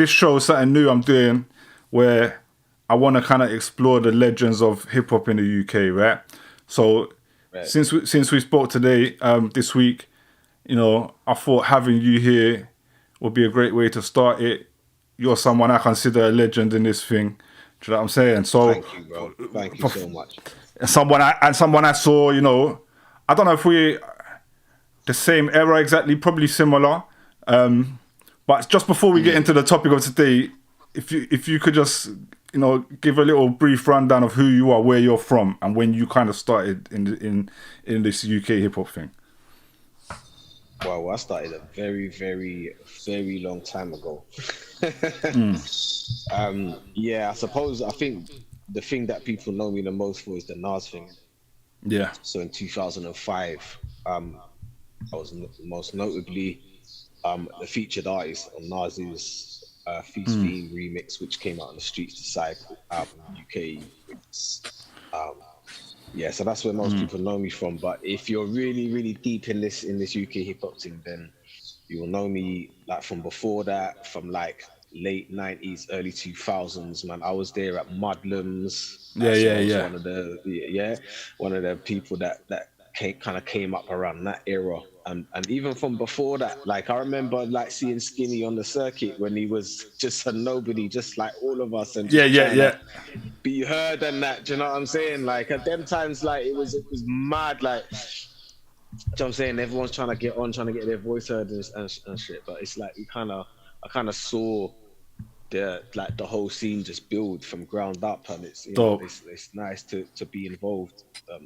this show is something new I'm doing where I want to kind of explore the legends of hip hop in the UK, right? So since we spoke today, this week, you know, I thought having you here would be a great way to start it. You're someone I consider a legend in this thing. Do you know what I'm saying? So thank you, bro. Thank you so much. Someone I saw, you know, I don't know if we the same era exactly, probably similar. But just before we get into the topic of today, if you could just, you know, give a little brief rundown of who you are, where you're from, and when you kind of started in this UK hip hop thing. Well, I started a very, very, very long time ago. Yeah, I think the thing that people know me the most for is the Nas thing. Yeah. So in 2005, I was most notably the featured artist on Nas's Feast Fiend remix, which came out on the Streets Disciple album, UK remix. Yeah, so that's where most people know me from. But if you're really, really deep in this UK hip hop thing, then you will know me like from before that, from like late 90s, early 2000s, man. I was there at Mudlums. Yeah. One of the people that came up around that era. And even from before that, like I remember like seeing Skinny on the circuit when he was just a nobody, just like all of us, and just trying to be heard and that. Do you know what I'm saying? Like at them times, like it was mad. Like, do you know what I'm saying? Everyone's trying to get on, trying to get their voice heard and shit. But it's like I kind of saw the whole scene just build from ground up, and it's it's nice to be involved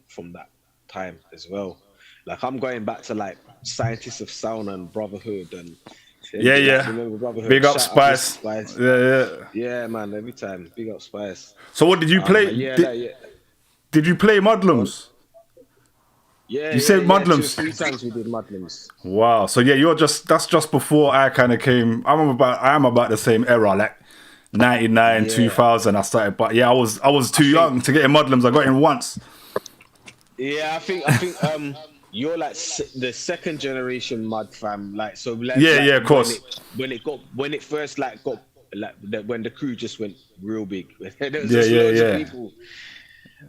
from that time as well. Like I'm going back to like Scientists of Sound and Brotherhood and remember Brotherhood? Big up Spice. Yeah, man. Every time, big up Spice. So what did you play? Did you play Mudlums? You said Mudlums. 2 or 3 times we did Mudlums. Wow. So yeah, that's just before I kind of came. I am about the same era, like 99, 2000. I started, but yeah, I was too young to get in Mudlums. I got in once. Yeah, I think you're like the second generation Mud fam, like so. Of course. When it first got when the crew just went real big, there was just loads of people,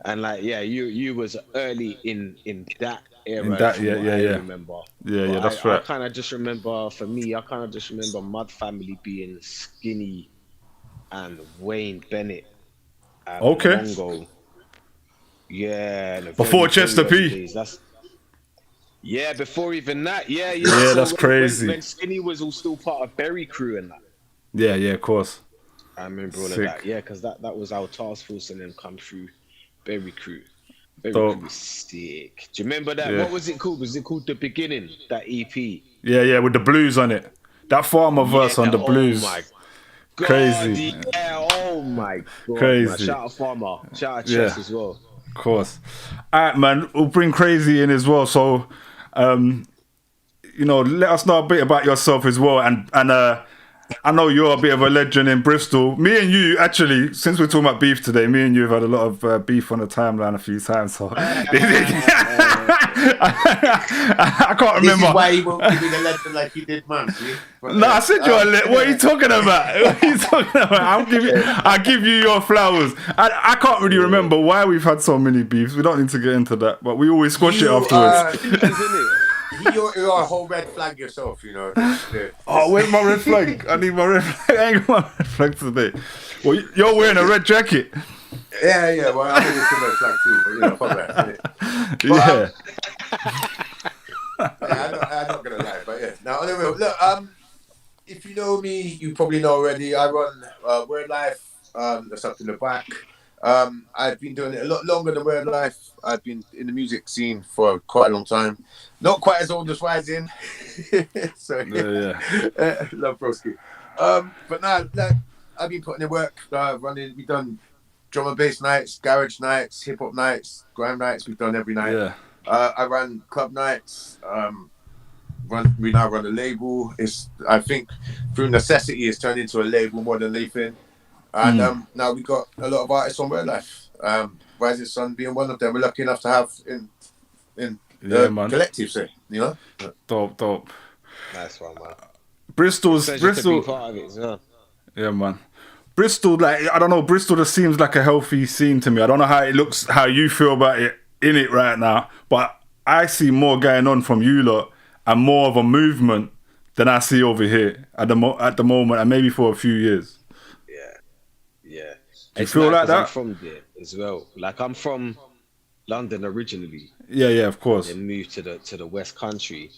and like you was early in that era. I remember. Yeah, that's right. I kind of just remember, for me, Mud Family being Skinny and Wayne Bennett. And Mongo. Yeah. Before Chester P. Before even that. Yeah. Yeah, that's crazy. When Skinny was all still part of Berry Crew and that. Yeah, of course. I remember all of that. Yeah, because that was our task force and then come through Berry Crew. Berry Crew was sick. Do you remember that? Yeah. What was it called? Was it called The Beginning, that EP? Yeah, with the blues on it. That Farmer verse on the blues. Oh my God. Crazy. Yeah, oh my God. Crazy. Man. Shout out Farmer. Shout out Chess as well. Of course. All right, man. We'll bring Krazy in as well. So, let us know a bit about yourself as well. And I know you're a bit of a legend in Bristol. Me and you, actually, since we're talking about beef today, me and you have had a lot of beef on the timeline a few times. So I can't remember. This is why you won't give me the legend like you did, man. No, I said you're a legend. What are you talking about? What are you talking about? I'll give you your flowers. I can't really remember why we've had so many beefs. We don't need to get into that, but we always squash it afterwards. You're a whole red flag yourself, you know. Oh, where's my red flag? I need my red flag. I ain't got my red flag today. Well, you're wearing a red jacket. Yeah. Well, I'm wearing a red flag too, but fuck that. I'm not gonna lie, but yeah. Now, anyway, look. If you know me, you probably know already. I run Wordlife. That's up in the back. I've been doing it a lot longer than Wordlife. I've been in the music scene for quite a long time. Not quite as old as Rising. So love broski. But now I've been putting in work, running. We've done drum and bass nights, garage nights, hip hop nights, grime nights. We've done every night. Yeah. I ran club nights. We now run a label. I think through necessity, it's turned into a label more than anything. And now we got a lot of artists on Wordlife. Rising Son being one of them. We're lucky enough to have in the collective, say, you know. Dope. Nice one, man. Bristol. Be part of it as well. Yeah, man. Bristol, like, I don't know, Bristol just seems like a healthy scene to me. I don't know how it looks, how you feel about it in it right now, but I see more going on from you lot and more of a movement than I see over here at the moment, and maybe for a few years. Yeah. Do you feel like that? I'm from there as well. Like, I'm from London originally. Yeah, of course. Then moved to the West Country,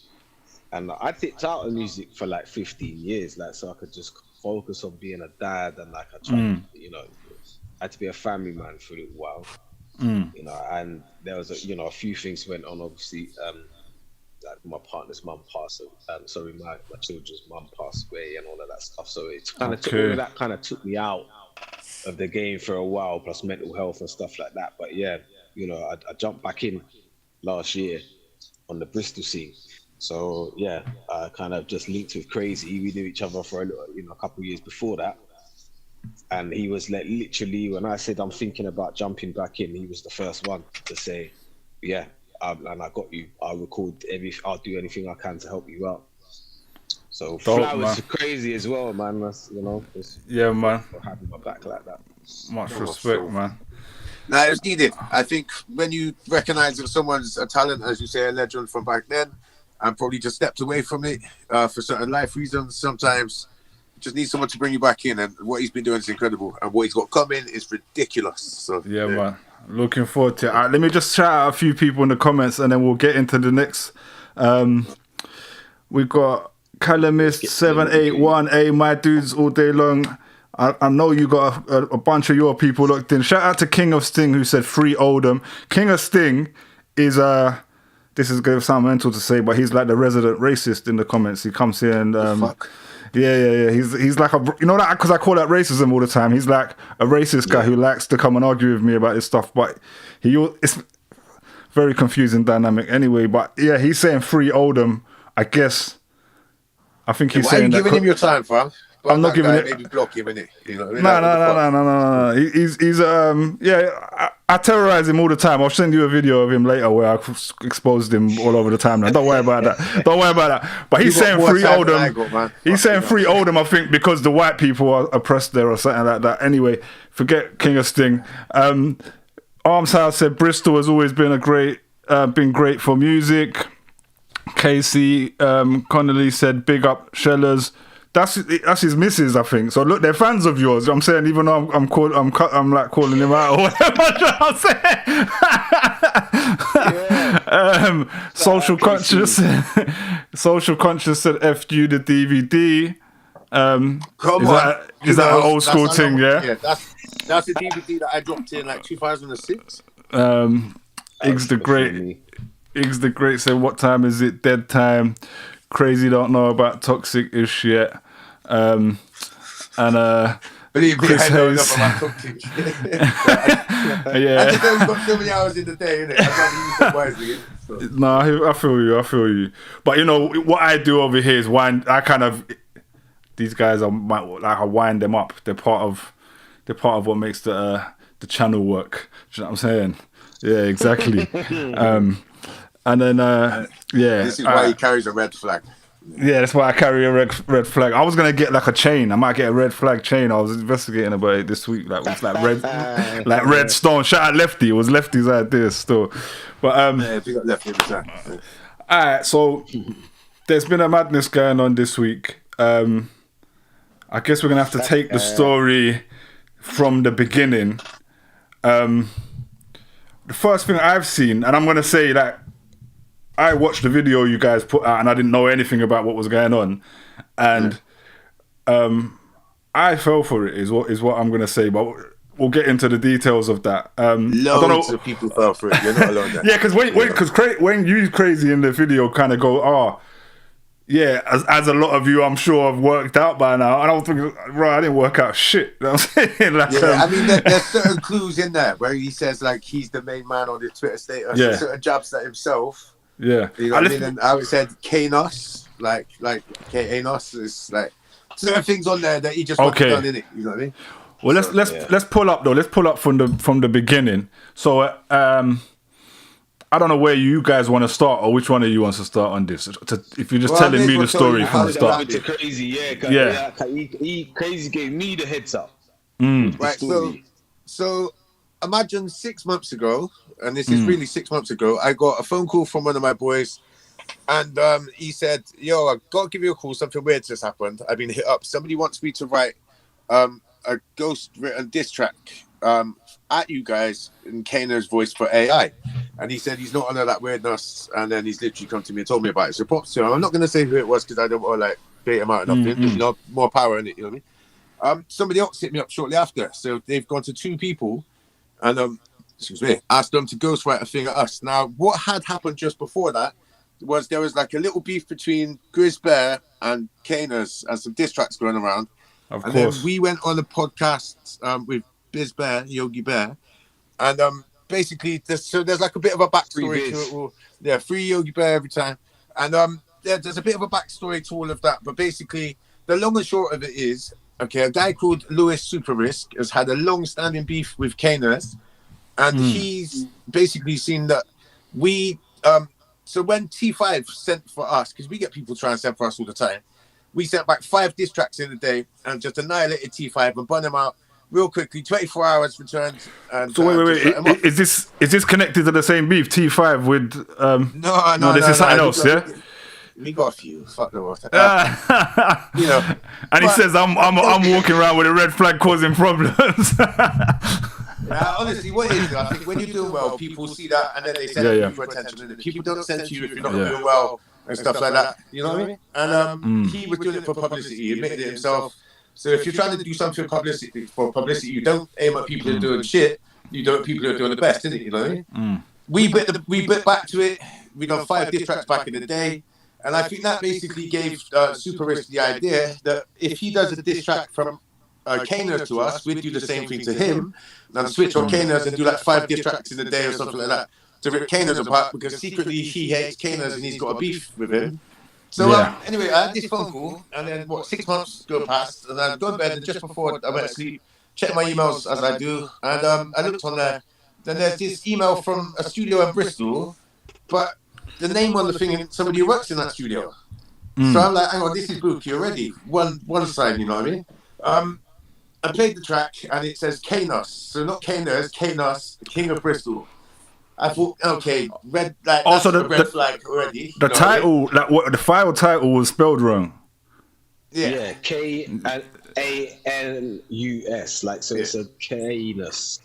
and I dipped out of music for like 15 years, like, so I could just focus on being a dad, and like I tried, you know, I had to be a family man for a little while, you know, and there was a few things went on, obviously, like my partner's mum passed, my children's mum passed away and all of that stuff, so it kind of all of that kind of took me out of the game for a while, plus mental health and stuff like that. But yeah, you know, I jumped back in last year on the Bristol scene. So yeah, I kind of just linked with Krazy. We knew each other for a couple of years before that. And he was like, literally, when I said I'm thinking about jumping back in, he was the first one to say, yeah, and I got you. I'll I'll do anything I can to help you out. So flowers to Krazy as well, man. That's, yeah, man. For having my back like that. Much respect, man. Nah, it was needed. I think when you recognize that someone's a talent, as you say, a legend from back then, and probably just stepped away from it for certain life reasons, sometimes you just need someone to bring you back in. And what he's been doing is incredible, and what he's got coming is ridiculous. So yeah, man. Looking forward to it. Let me just shout out a few people in the comments, and then we'll get into the next. We got Calamist781. Hey, my dudes, all day long. I know you got a bunch of your people looked in. Shout out to King of Sting, who said free Oldham. King of Sting is this is going to sound mental to say, but he's like the resident racist in the comments. He comes here and fuck. Yeah. He's like that, because I call that racism all the time. He's like a racist guy who likes to come and argue with me about this stuff, but it's very confusing dynamic anyway. But yeah, he's saying free Oldham. I think he's saying that. Why are you giving him your time, fam? I'm not giving it. Maybe block him, innit? You know what I mean? No. He's I terrorize him all the time. I'll send you a video of him later where I exposed him all over the timeline. Don't worry about that. But he's saying free Oldham. He's saying free Oldham, I think, because the white people are oppressed there or something like that. Anyway, forget King of Sting. Arms House said Bristol has always been been great for music. Casey Connolly said big up Shellers. That's his missus, I think. So look, they're fans of yours. I'm saying, even though I'm like calling him out or whatever I'm saying. Yeah. Social conscious said F you the DVD. Is that an old school thing? Yeah, that's the DVD that I dropped in like 2006. Iggs the Great said, what time is it? Dead time. Krazy don't know about toxic ish yet. And believe me, Chris I know Hayes. enough about toxic. Yeah. I just know we've got so many hours in the day, innit? I'd rather use them wisely. So. No, I feel you. But you know what I do over here is wind. These guys I wind them up. They're part of what makes the channel work. Do you know what I'm saying? Yeah, exactly. And then this is why he carries a red flag. Yeah, that's why I carry a red flag. I was gonna get like a chain. I might get a red flag chain. I was investigating about it this week. Like it's like red stone. Shout out Lefty. It was Lefty's idea still. But we got Lefty every time. Alright, so there's been a madness going on this week. I guess we're gonna have to take the story from the beginning. The first thing I've seen, and I'm gonna say that I watched the video you guys put out and I didn't know anything about what was going on, and I fell for it is what I'm gonna say, but we'll get into the details of that. Loads of people fell for it. You're not alone there. Yeah, because when you Krazy in the video kind of go, yeah, as a lot of you I'm sure have worked out by now, and I was thinking, right, I didn't work out shit. You know what I'm saying? Like, I mean, there's certain clues in there where he says like he's the main man on his Twitter status. Yeah. Certain jabs at himself. Yeah, you know what I mean. And I said K Ners, like K Ners is like certain things on there that he just wants done in it. You know what I mean? Well, let's pull up though. Let's pull up from the beginning. So I don't know where you guys want to start or which one of you wants to start on this. If you're just Well, I telling may as me well the tell you story from how the it start. Over to Crazy, Yeah. Crazy gave me the heads up Mm. with the Right, story. so imagine 6 months ago, and this is really 6 months ago, I got a phone call from one of my boys, and he said, "Yo, I got to give you a call. Something weird just happened. I've been hit up. Somebody wants me to write a ghost written diss track at you guys in K Ners' voice for AI." And he said he's not under that weirdness, and then he's literally come to me and told me about it. So props to him. I'm not going to say who it was because I don't want to like bait him out or nothing. You know, more power in it. You know what I mean? Somebody else hit me up shortly after, so they've gone to 2 people, and excuse me, asked them to ghostwrite a thing at us. Now, what had happened just before that was there was like a little beef between Grizz Bear and K Ners and some diss tracks going around. Of And course. then we went on a podcast with Biz Bear, Yogi Bear, and basically there's like a bit of a backstory to it all. Yeah, free Yogi Bear every time. And there's a bit of a backstory to all of that. But basically, the long and short of it is, okay, a guy called Lewis Super Risk has had a long-standing beef with K Ners, and he's basically seen that we so when T5 sent for us, because we get people trying to send for us all the time, we sent back 5 diss tracks in a day and just annihilated T5 and burned them out real quickly. 24 hours returned. And So wait. just shut him off. Is this connected to the same beef T5 with? No. This is something else, yeah. We got a few. Fuck the world. You know, and he says I'm walking around with a red flag causing problems. Honestly, what is it? I think when you're doing well, people see that and then they send you for attention. And people don't send to you if you're not doing well and stuff like that. You know what I mean? And he was doing it for publicity. He admitted it himself. So if you're trying to do something for publicity, you don't aim at people who are doing shit. You do it at people who are doing the best, isn't it? You know what I mean? We bit back to it. We done 5 diss tracks back in the day. And I think that basically gave Super Risk the idea that if he does a diss track from K Ners to us, we'd do the same thing to him and switch on K Ners and do like 5 diss tracks in a day or something like that to rip K Ners apart because secretly he hates K Ners and he's got a beef with him. So anyway, I had this phone call and then 6 months go past and I'd go to bed and just before I went to sleep, check my emails as I do, and I looked on there. Then there's this email from a studio in Bristol, but the name on the thing is somebody who works in that studio. So I'm like, hang on, this is Bookie already. One side, you know what I mean? I played the track and it says K Ners. So not K Ners, K Ners, the King of Bristol. I thought, okay, red, like, also that's a red flag already. The title, like what the file title was spelled wrong. Yeah, K-A-N-U-S, like so it's a K-ness.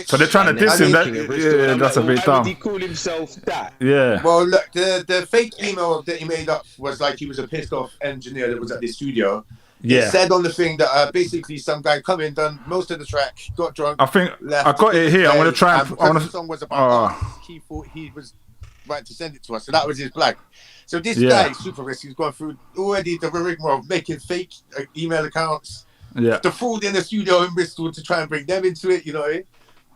So they're trying to diss him. That's a bit dumb. Why would he call himself that? Yeah. Well, look, the fake email that he made up was like he was a pissed off engineer that was at the studio. Yeah. It said on the thing that basically some guy come in, done most of the track, got drunk. I think left, I got it here. I'm gonna try and. The song was about us, he thought he was right to send it to us, so that was his blag. So this guy, Super Risk, he's gone through already the rigmarole of making fake email accounts, to fraud in the studio in Bristol to try and bring them into it, you know what I mean?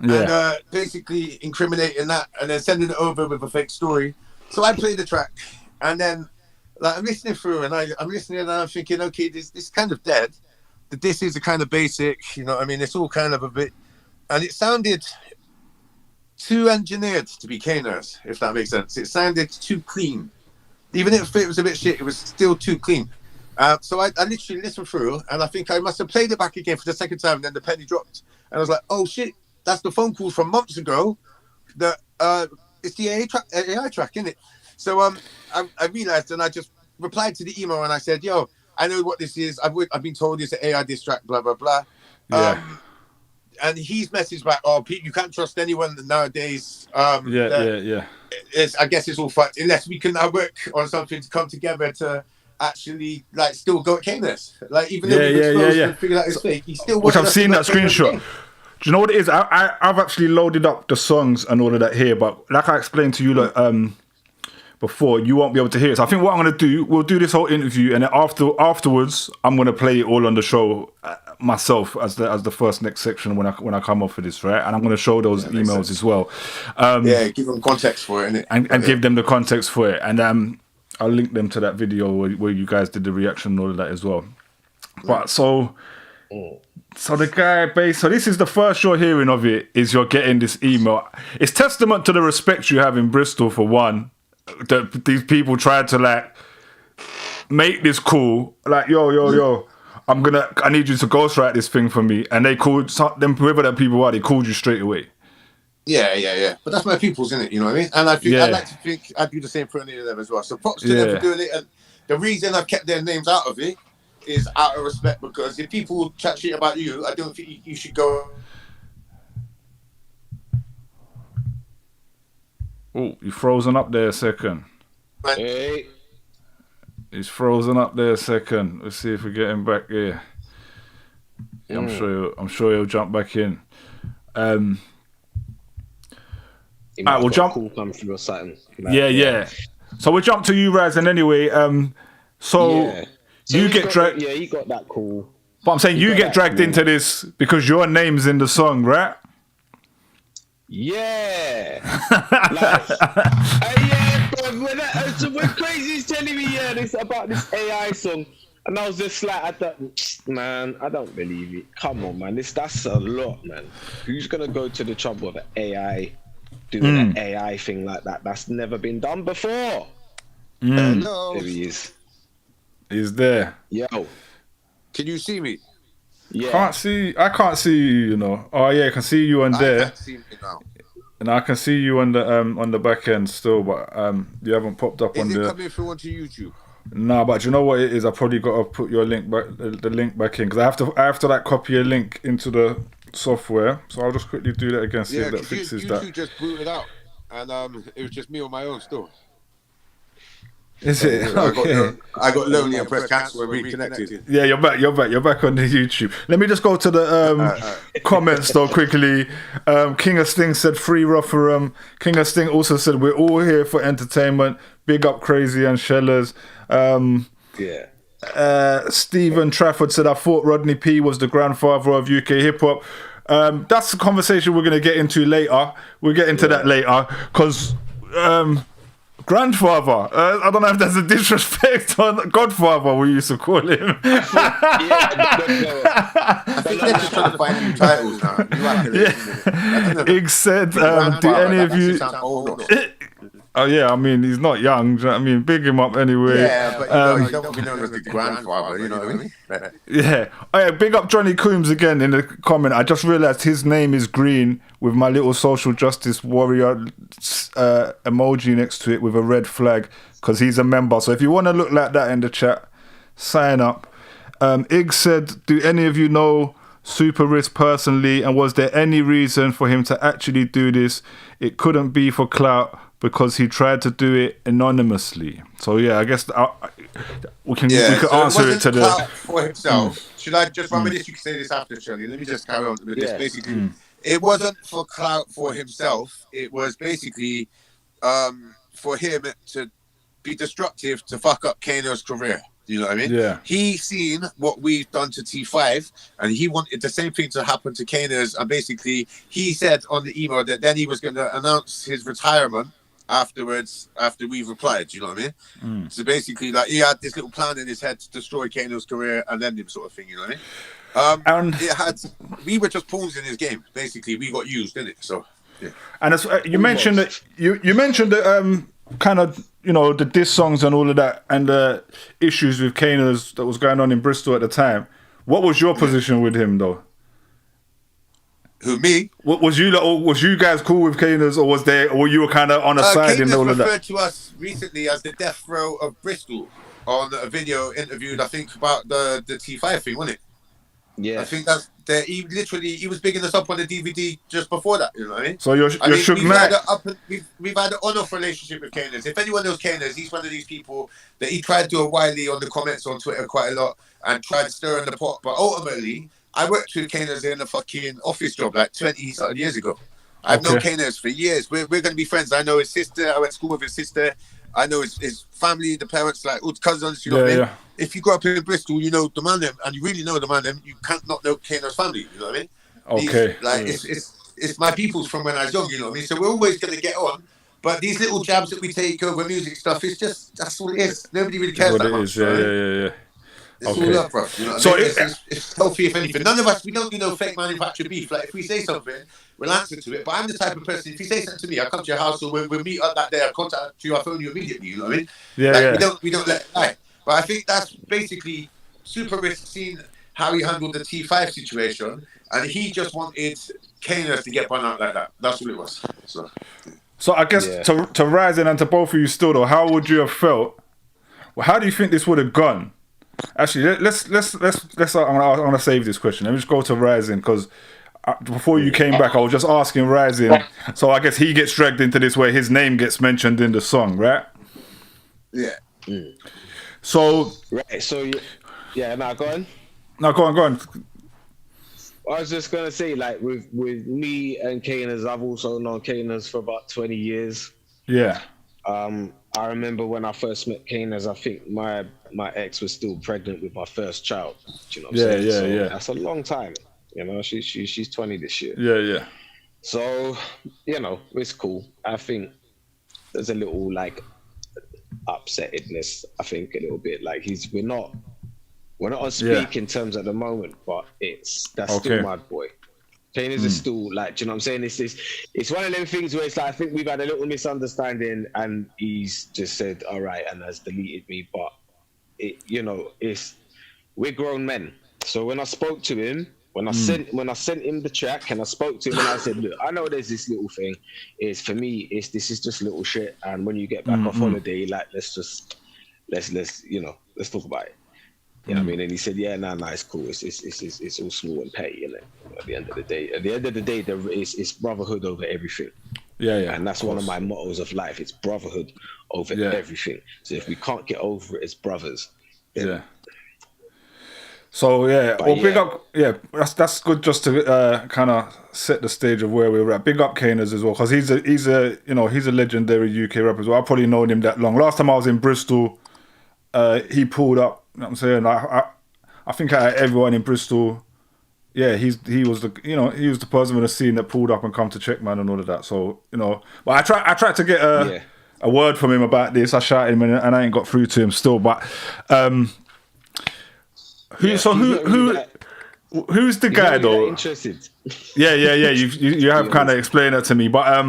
Yeah. And basically incriminating that and then sending it over with a fake story. So I played the track, and then like I'm listening through, and I'm listening, and I'm thinking, okay, this is kind of dead. This is a kind of basic, you know what I mean? It's all kind of a bit, and it sounded too engineered to be K Ners, if that makes sense. It sounded too clean. Even if it was a bit shit, it was still too clean. So I literally listened through, and I think I must have played it back again for the second time, and then the penny dropped. And I was like, oh shit, that's the phone call from months ago. That it's the AI track, isn't it? So I realized, and I just replied to the email, and I said, yo, I know what this is. I've been told it's an AI diss track, blah, blah, blah. And he's messaged back, oh, Pete, you can't trust anyone nowadays. I guess it's all fucked unless we can now work on something to come together to actually like still go at K Ners. Like even though we've exposed and figured out it's fake, he still. Which I've seen that screenshot. Do you know what it is? I've actually loaded up the songs and all of that here, but like I explained to you, like before, you won't be able to hear it. So I think what I'm going to do, we'll do this whole interview, and then afterwards, I'm going to play it all on the show myself as the first next section when I come off of this, right? And I'm going to show those emails as well. Give them context for it, innit? And give them the context for it, and I'll link them to that video where you guys did the reaction and all of that as well. But so So the guy, so this is the first you're hearing of it, is you're getting this email. It's testament to the respect you have in Bristol, for one, that these people tried to like make this cool. Like, yo, I need you to ghostwrite this thing for me. And they called them, whoever that people are, they called you straight away. Yeah. But that's my people's, isn't it? You know what I mean? And I think I'd like to think I'd do the same for any of them as well. So props to them for doing it. And the reason I've kept their names out of it is out of respect, because if people chat shit about you, I don't think you should go. Oh, you frozen up there a second. Hey. He's frozen up there a second. Let's see if we get him back here. Yeah, I'm sure he'll jump back in. Alright, we'll jump. Cool come through or something. Yeah. So we'll jump to you, Razin, anyway. You get dragged. Yeah, he got that cool. But I'm saying you get dragged into this because your name's in the song, right? Yeah. When Krazy's telling me, this about this AI song, and I was just like, I don't believe it. Come on, man, that's a lot, man. Who's gonna go to the trouble of AI, doing an AI thing like that? That's never been done before. Hello. There he is. He's there. Yo. Can you see me? Yeah. I can't see you, you know. Oh yeah, I can see you on there. I can't see me now. And I can see you on the back end still, but you haven't popped up on the. Is it coming through onto YouTube? Nah, but you know what it is? I probably got to put your link back, the link back in, because I have to like copy a link into the software. So I'll just quickly do that again, see if that fixes that. YouTube just booted out, and it was just me on my own still. Is it? Okay. I got lonely and pressed cancel and reconnected. Yeah, you're back on the YouTube. Let me just go to the comments though quickly. King of Sting said free Rotherham. King of Sting also said we're all here for entertainment. Big up Krazy and Shellers. Stephen Trafford said I thought Rodney P was the grandfather of UK hip hop. That's a conversation we're going to get into later. We'll get into that later because grandfather. I don't know if that's a disrespect on Godfather, we used to call him. I think they're just trying to find new titles now. Ig said, do any of you... Oh yeah, I mean, he's not young. I mean, big him up anyway. Yeah, but you don't be known as the grandfather, you know what I mean? Yeah. Oh yeah, big up Johnny Coombs again in the comment. I just realised his name is green with my little social justice warrior emoji next to it with a red flag because he's a member. So if you want to look like that in the chat, sign up. Ig said, do any of you know Super Risk personally, and was there any reason for him to actually do this? It couldn't be for clout, because he tried to do it anonymously. So yeah, I guess we can answer it to the for himself. Should I just run with this? You can say this after, Shirley. Let me just carry on with this. Basically, it wasn't for clout for himself. It was basically for him to be destructive, to fuck up K Ners' career. You know what I mean? Yeah. He seen what we've done to T5, and he wanted the same thing to happen to K Ners. And basically, he said on the email that then he was going to announce his retirement afterwards, after we replied. You know what I mean? So basically, like, he had this little plan in his head to destroy K Ners' career and end him, sort of thing. You know what I mean? We were just pawns in his game. Basically, we got used, didn't it? So yeah. And as, you mentioned that you mentioned that kind of, you know, the diss songs and all of that, and the issues with K Ners that was going on in Bristol at the time. What was your position with him, though? Who, me? What was you guys cool with K Ners, or were you kind of on a side in all of that? K Ners referred to us recently as the death row of Bristol on a video interviewed, I think, about the T5 thing, wasn't it? Yeah. I think that's he was bigging us up on the DVD just before that, you know what I mean? So you're shook mad. We've had an on-off relationship with K Ners. If anyone knows K Ners, he's one of these people that he tried to do a wily on the comments on Twitter quite a lot and tried to stir in the pot. But ultimately, I worked with K Ners in a fucking office job like 20-something years ago. I've known K Ners for years. We're going to be friends. I know his sister. I went to school with his sister. I know his family, the parents, like all the cousins, you know what I mean? Yeah. If you grow up in Bristol, you know the man them, and you really know the man them, you can't not know K Ners' family, you know what I mean? Okay. It's my people's from when I was young, you know what I mean? So we're always going to get on, but these little jabs that we take over music stuff, it's just, that's what it is. Nobody really cares that much. Yeah. It's all love, bro. You know what So I mean? It's healthy, if anything. None of us, we don't do no fake manufactured beef. Like, if we say something, we'll answer to it. But I'm the type of person, if you say something to me, I come to your house, or we'll meet up that day, I'll contact you, I'll phone you immediately, you know what I mean? Yeah, like, yeah. we don't let it lie. But I think that's basically Super Risk seen how he handled the T5 situation, and he just wanted K Ners to get bun out like that. That's what it was. So I guess to Rising and to both of you still though, how would you have felt? Well, how do you think this would have gone? Actually, let's. I'm gonna save this question. Let me just go to Rising because before you came back, I was just asking Rising. So I guess he gets dragged into this where his name gets mentioned in the song, right? Yeah. So now go on. No, go on. I was just gonna say, like, with me and K Ners, I've also known K Ners for about 20 years. Yeah. I remember when I first met K Ners, I think my ex was still pregnant with my first child. Do you know what I'm saying? Yeah. That's a long time. You know, she's 20 this year. Yeah. So, you know, it's cool. I think there's a little like upsettedness. I think a little bit like we're not on speaking terms at the moment, but that's still my boy. K Ners is still like, do you know what I'm saying? It's one of them things where it's like, I think we've had a little misunderstanding, and he's just said, all right, and has deleted me. But we're grown men. So when I spoke to him, when I sent him the track, and I spoke to him, and I said, look, I know there's this little thing. For me, this is just little shit. And when you get back off holiday, like, let's talk about it. You know what I mean? And he said, yeah, nah, it's cool. It's all small and petty, isn't it? At the end of the day, it's brotherhood over everything. Yeah. And that's one of my mottos of life. It's brotherhood over everything. So if we can't get over it as brothers, then... So big up. Yeah, that's good just to kind of set the stage of where we're at. Big up K Ners as well, because he's a legendary UK rapper as well. I've probably known him that long. Last time I was in Bristol, he pulled up. You know what I'm saying? I think out of everyone in Bristol, he was the person in the scene that pulled up and come to check, man, and all of that. So, but I tried to get a word from him about this. I shouted him and I ain't got through to him still. But who's the guy though? Interested? Yeah. You have kind of explained that to me. But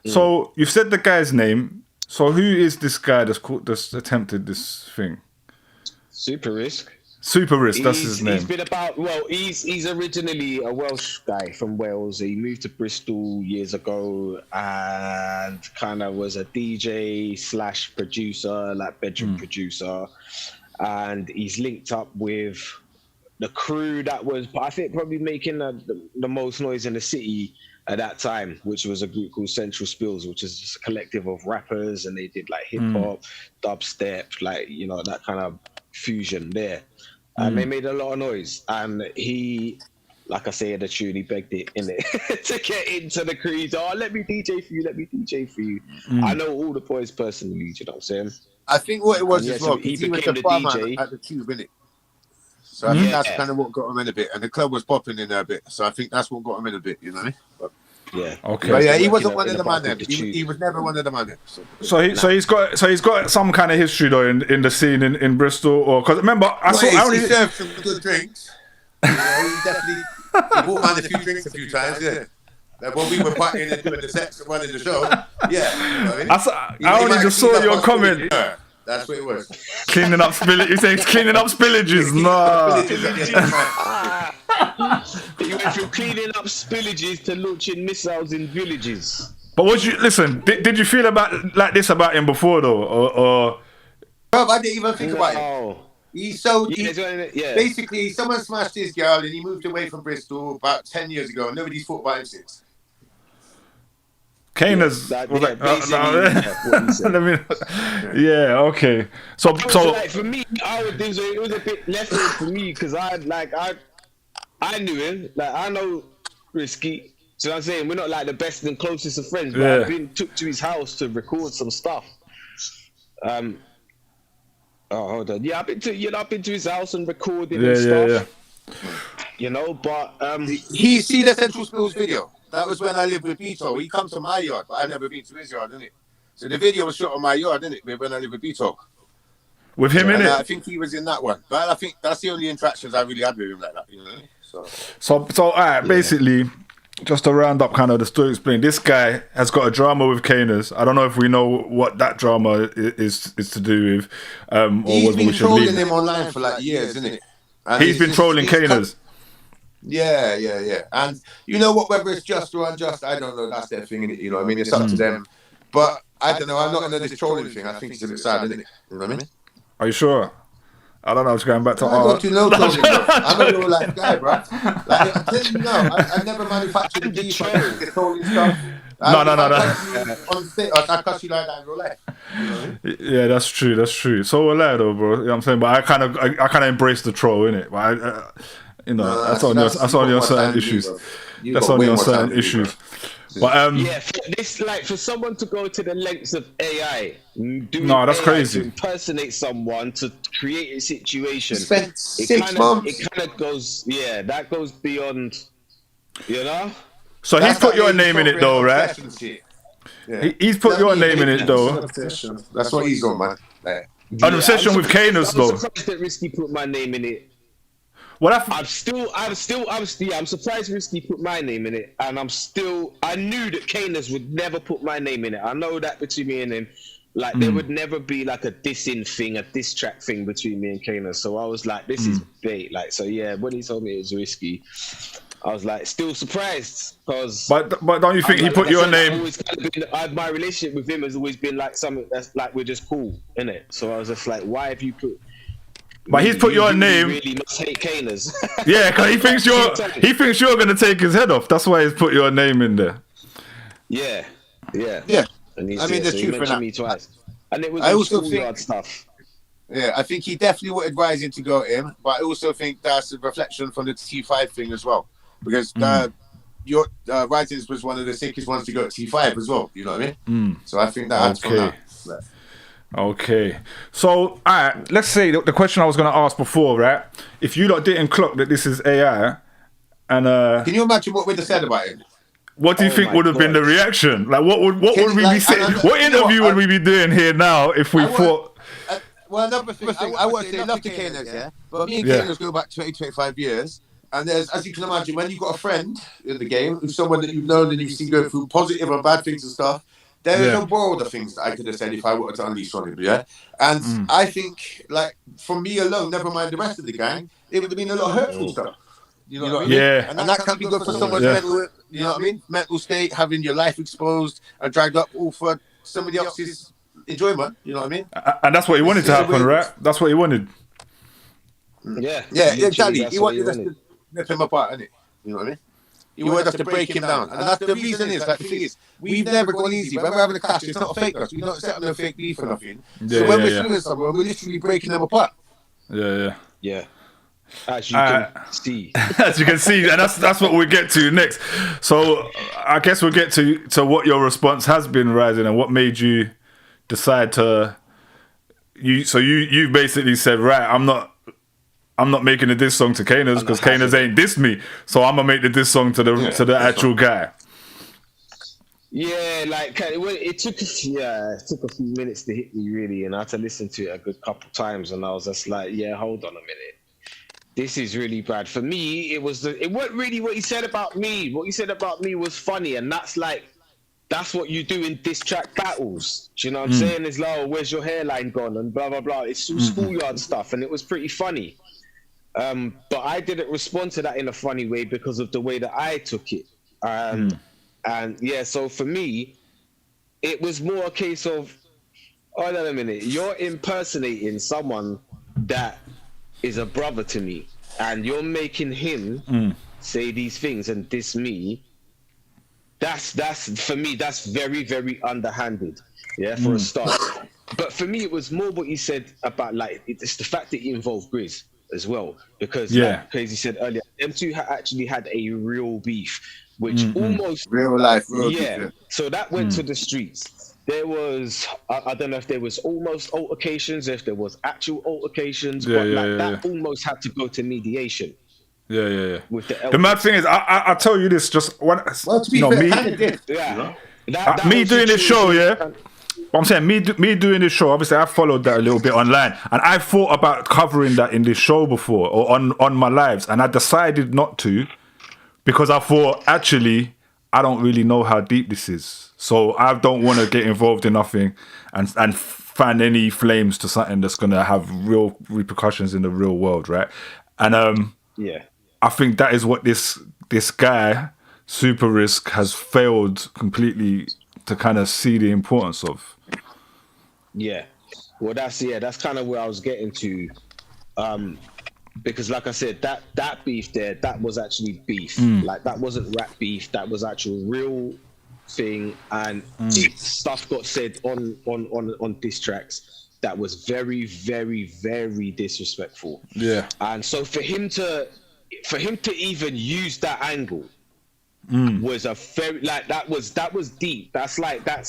so you've said the guy's name. So who is this guy that's attempted this thing? Super Risk, that's his name. He's been about, he's originally a Welsh guy from Wales. He moved to Bristol years ago and kind of was a DJ / producer, like bedroom producer. And he's linked up with the crew that was, I think, probably making the most noise in the city at that time, which was a group called Central Spills, which is just a collective of rappers, and they did like hip hop, dubstep, like, that kind of fusion there. And they made a lot of noise. And he, like I say in the tune, he begged it in it to get into the crew. He's, let me DJ for you. I know all the boys personally, you know what I'm saying? I think what it was And as well, he he was became the the barman DJ. at the Tube, innit? So I think that's kind of what got him in a bit. And the club was popping in there a bit. So I think that's what got him in a bit, you know what I mean? But, okay. But yeah, he wasn't one of the man there. He was never one of the man there. So he's got some kind of history though in the scene in Bristol, or because remember he served some good drinks. He definitely bought man a few drinks a few times. Yeah. Like when we were partying and doing the sex and running the show, I only just saw your comment. That's what it was. Cleaning up spillages. You say cleaning up spillages? Nah. You went from cleaning up spillages to launching missiles in villages. But did you feel like this about him before though, or? Bro, I didn't even think about it. Basically, someone smashed his girl and he moved away from Bristol about 10 years ago, and nobody's thought about him since. K Ners. Okay. So like, for me, it was a bit left for me because I knew him. Like, I know Risky. So I'm saying we're not like the best and closest of friends, but I've been took to his house to record some stuff. Hold on. Yeah, I've been to his house and recorded and stuff. But he see the Central Schools video. That was when I lived with Beto. He come to my yard, but I've never been to his yard, innit? So the video was shot on my yard, innit? When I lived with Beto. With him in And it. I think he was in that one. But I think that's the only interactions I really had with him like that, you know. So all right, basically, just to round up kind of the story explained, this guy has got a drama with K Ners. I don't know if we know what that drama is to do with, or He's whether we been should trolling leave. him online for like years, isn't it? And He's been trolling K Ners. Yeah. And you know what, whether it's just or unjust, I don't know. That's their thing, innit? You know what I mean? It's up to them. But I don't know. I'm not into this trolling thing. I think it's a bit sad, isn't it? You know what I mean? Are you sure? I don't know. I was going back to I don't know trolling, bro. I'm a real life guy, bro. Like, I'm telling you now, I never manufactured a beef. I don't get trolling stuff. No. On stage, I cuss you like that in real life. You know what I mean? Yeah, that's true. So will I though, bro. You know what I'm saying? But I kind of embrace the troll, innit? But that's only on certain issues. That's only on certain issues. But for someone to go to the lengths of AI, that's crazy. To impersonate someone to create a situation. Spent 6 months. It kind of goes, that goes beyond, you know. So he's put your name in it though, right? Yeah. He's put your name in it though. That's what he's on, man. An obsession with K Ners though. I'm surprised that Risky put my name in it. Well, I'm surprised Risky put my name in it, and I knew that K Ners would never put my name in it. I know that between me and him, like there would never be like a dissing thing, a diss track thing between me and K Ners. So I was like, this is bait. Like, so yeah, when he told me it was Risky, I was like, still surprised because. But don't you think he put your name? My relationship with him has always been like something that's like we're just cool, innit? So I was just like, why have you put? But he's put your name. Really must hate K Ners. Yeah, because he thinks you're gonna take his head off. That's why he's put your name in there. Yeah. I And mean, the truth in that. Me twice. And it was I also schoolyard stuff. Yeah, I think he definitely wanted Rising to go to him, but I also think that's a reflection from the T5 thing as well, because your Rising was one of the sickest ones to go to T5 as well. You know what I mean? So I think that adds from that. Okay, so let's say the question I was going to ask before, right? If you lot didn't clock that this is AI, and can you imagine what we'd have said about it? What do you think would have been the reaction? Like, what would we be saying? What interview would we be doing here now if we thought? Well, another thing, I want to say love to K Ners, yeah, but me and K Ners go back 20-25 years. And there's, as you can imagine, when you've got a friend in the game, who's someone that you've known and you've seen go through positive and bad things and stuff, there is a world of things that I could have said if I wanted to unleash on him, yeah? And I think, like, for me alone, never mind the rest of the gang, it would have been a lot of hurtful stuff. You know what I mean? Yeah. And that can't be good for someone's mental, you know what I mean? Mental state, having your life exposed and dragged up all for somebody else's enjoyment, you know what I mean? And that's what he wanted to happen, right? That's what he wanted. Yeah, exactly. He wanted us to rip him apart, innit? You know what I mean? He wanted us to break him down. And that's the reason is, like, the thing is, we've never gone easy. When we're having a clash, it's not a fake us. We're not setting no fake beef or nothing. So when we're shooting someone, we're literally breaking them apart. Yeah. As you can see. As you can see, and that's what we'll get to next. So I guess we'll get to what your response has been, Rising, and what made you decide to you basically said, right, I'm not making a diss song to K Ners because K Ners ain't dissed me, so I'm gonna make the diss song to the actual guy. Yeah, like it took a few minutes to hit me really, and I had to listen to it a good couple times, and I was just like, yeah, hold on a minute. This is really bad. For me, it wasn't really what he said about me. What he said about me was funny, and that's what you do in diss track battles. Do you know what I'm saying? It's like, oh, where's your hairline gone? And blah, blah, blah. It's all schoolyard stuff, and it was pretty funny. But I didn't respond to that in a funny way because of the way that I took it. And yeah, so for me, it was more a case of, hold on a minute, you're impersonating someone that is a brother to me, and you're making him say these things and diss me. That's for me, that's very, very underhanded, for a start. But for me, it was more what you said about, like, it's the fact that he involved Grizz as well, because like Krazy said earlier, them two actually had a real beef, which almost real life, beef. So that went to the streets. There was, I don't know if there was almost altercations, if there was actual altercations, but that almost had to go to mediation. Yeah. With the mad thing is, I tell you this just when to be fair, me, kind of did. Yeah. Me doing this show, But I'm saying me doing this show. Obviously, I followed that a little bit online, and I thought about covering that in this show before or on my lives, and I decided not to because I thought actually I don't really know how deep this is, so I don't want to get involved in nothing and fan any flames to something that's gonna have real repercussions in the real world, right? And Yeah. I think that is what this guy Super Risk has failed completely to kind of see the importance of. Yeah. Well, that's kind of where I was getting to. Because like I said, that beef there, that was actually beef. Like that wasn't rap beef, that was actual real thing, and stuff got said on diss tracks that was very, very, very disrespectful. Yeah. And so for him to even use that angle was a very that was deep.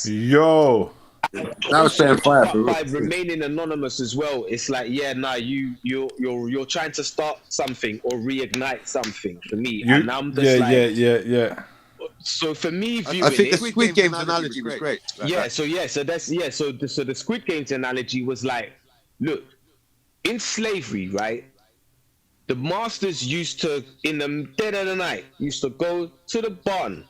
Yo. That was saying fire, but bro. by remaining anonymous as well, it's like, yeah, nah, you're trying to start something or reignite something for me, and I'm just yeah. So for me, viewing I think the it, Squid Games analogy was great. So the Squid Games analogy was like, look, in slavery, right? The masters used to, in the dead of the night, used to go to the barn.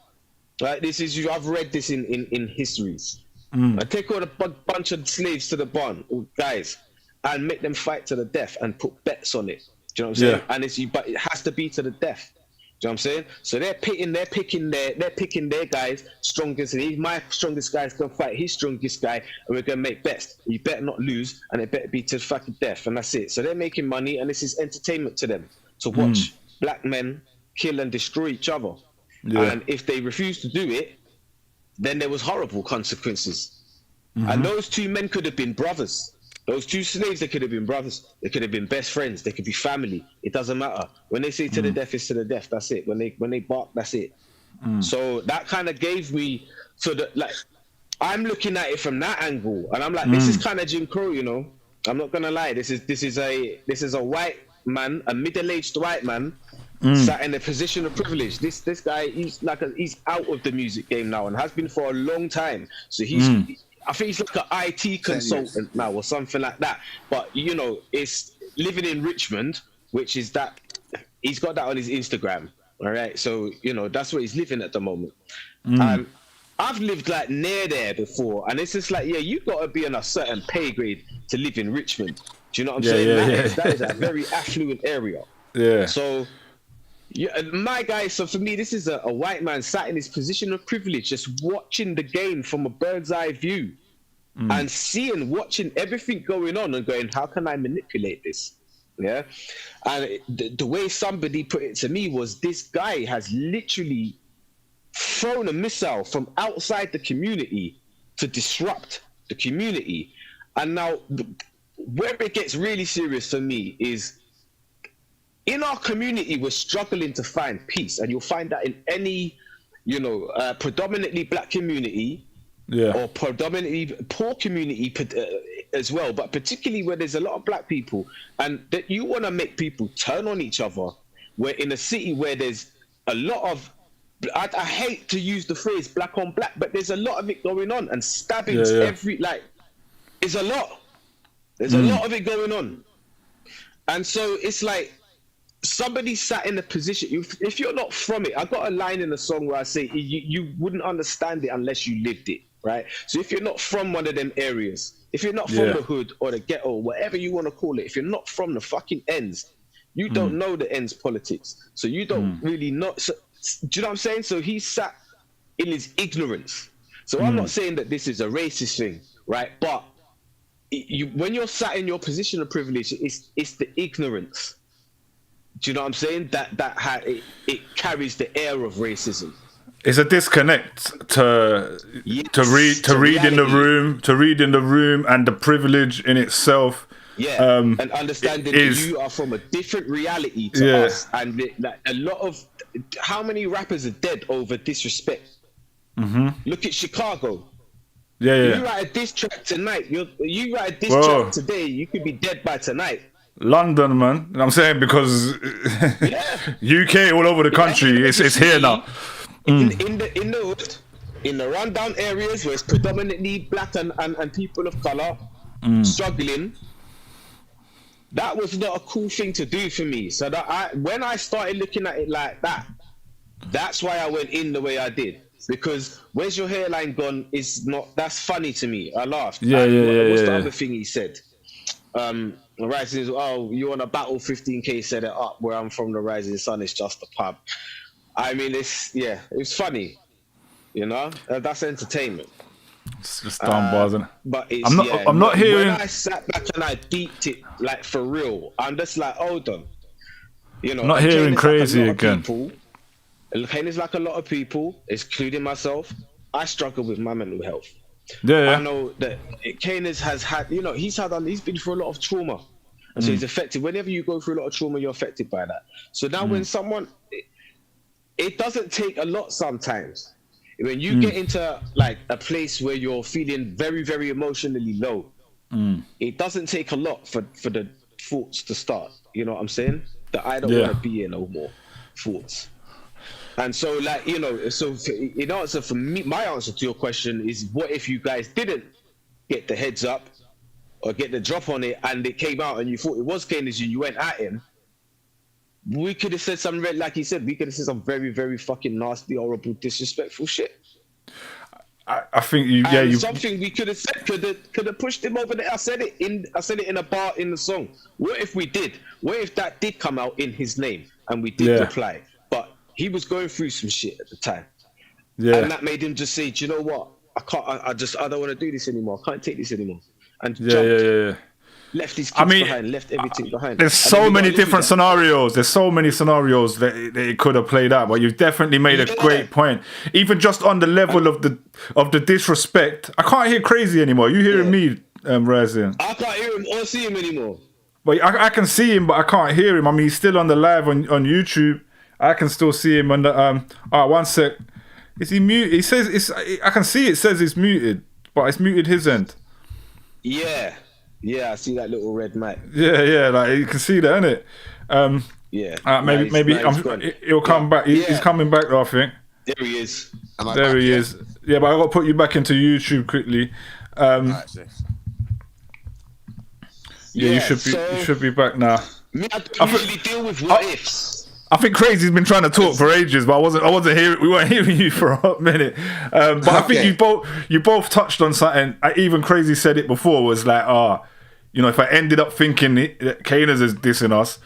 Right? I've read this in histories. I take all a bunch of slaves to the barn, guys, and make them fight to the death and put bets on it. Do you know what I'm saying? And but it has to be to the death. Do you know what I'm saying? So they're picking their guys strongest. And my strongest guy's gonna fight his strongest guy, and we're gonna make bets. You better not lose, and it better be to fucking death, and that's it. So they're making money, and this is entertainment to them to watch black men kill and destroy each other. Yeah. And if they refuse to do it, then there was horrible consequences. And those two men could have been brothers. Those two slaves, they could have been brothers. They could have been best friends. They could be family. It doesn't matter. When they say to the death, it's to the death. That's it. When they bark, that's it. So that kind of gave me, I'm looking at it from that angle, and I'm like, this is kind of Jim Crow, you know. I'm not gonna lie. This is a white man, a middle-aged white man, sat in a position of privilege. This guy, he's out of the music game now and has been for a long time. So I think he's like an IT consultant now or something like that. But you know, it's living in Richmond, which is that he's got that on his Instagram. All right, so you know that's where he's living at the moment. I've lived like near there before, and it's just like, yeah, you got to be in a certain pay grade to live in Richmond. Do you know what I'm saying? That is a very affluent area. Yeah. So. Yeah, my guy. So for me, this is a white man sat in his position of privilege, just watching the game from a bird's eye view, and watching everything going on, and going, "How can I manipulate this?" Yeah, and the way somebody put it to me was, this guy has literally thrown a missile from outside the community to disrupt the community, and now where it gets really serious for me is, in our community, we're struggling to find peace, and you'll find that in any, predominantly black community, or predominantly poor community as well, but particularly where there's a lot of black people, and that you want to make people turn on each other. We're in a city where there's a lot of, I hate to use the phrase black on black, but there's a lot of it going on, and stabbings it's a lot. There's a lot of it going on, and so it's like, somebody sat in a position, if you're not from it, I got a line in the song where I say you wouldn't understand it unless you lived it, right? So if you're not from one of them areas, if you're not from the hood or the ghetto, whatever you want to call it, if you're not from the fucking ends, you don't know the ends politics, so you don't really know. So, do you know what I'm saying? So he sat in his ignorance. So I'm not saying that this is a racist thing, right? But when you're sat in your position of privilege, it's the ignorance. Do you know what I'm saying? It carries the air of racism. It's a disconnect to read in the room, and the privilege in itself. Yeah, and understanding that you are from a different reality to us, and a lot of how many rappers are dead over disrespect. Look at Chicago. You write a diss track tonight. You write a diss track today. You could be dead by tonight. London, man. You know what I'm saying? Because UK all over the country, it's here now. In the hood, in the rundown areas where it's predominantly black and people of color struggling, that was not a cool thing to do for me. So that when I started looking at it like that, that's why I went in the way I did. Because where's your hairline gone? That's funny to me. I laughed. Yeah. What's the other thing he said? Rising, you want a battle 15K, set it up. Where I'm from, the Rising Sun is just a pub. I mean, it's funny. You know, that's entertainment. It's just dumb, wasn't it? But I'm not hearing. When I sat back and I deeped it, like for real, I'm just like, hold on. You know, I'm not hearing Krazy again. Kane like a lot of people, including myself. I struggle with my mental health. Yeah. I know that Kane has had, you know, he's been through a lot of trauma, and so he's affected. Whenever you go through a lot of trauma, you're affected by that. So now, when someone, it doesn't take a lot sometimes. When you get into like a place where you're feeling very, very emotionally low, it doesn't take a lot for the thoughts to start. You know what I'm saying? That I don't want to be here no more. Thoughts. And so, like, you know, so in answer for me, my answer to your question is, what if you guys didn't get the heads up or get the drop on it, and it came out and you thought it was K Ners and you went at him? We could have said some, like he said, we could have said some very, very fucking nasty, horrible, disrespectful shit. I think something we could have said could have pushed him over there. I said it in a bar in the song. What if we did? What if that did come out in his name and we did reply? But he was going through some shit at the time. Yeah. And that made him just say, do you know what? I don't want to do this anymore. I can't take this anymore. And jumped. Left his kids behind, left everything behind. There's so many different scenarios. There's so many scenarios that it could have played out. But you've definitely made a great point. Even just on the level of the disrespect, I can't hear Krazy anymore. You hearing me, Rising? I can't hear him or see him anymore. But I can see him, but I can't hear him. I mean, he's still on the live on YouTube. I can still see him on the 1 sec. Is he muted? He says I can see it says it's muted, but it's muted his end. Yeah, I see that little red mic. Yeah, like you can see that, innit? Maybe he'll come back. He's coming back though, I think. There he is. There he is. Yeah, but I got to put you back into YouTube quickly. You should be back now. Me, I don't usually deal with what ifs. I think Krazy's been trying to talk for ages, but I wasn't hearing. We weren't hearing you for a minute. But I think you both touched on something. Even Krazy said it before. Was like, you know, if I ended up thinking that K Ners is dissing us,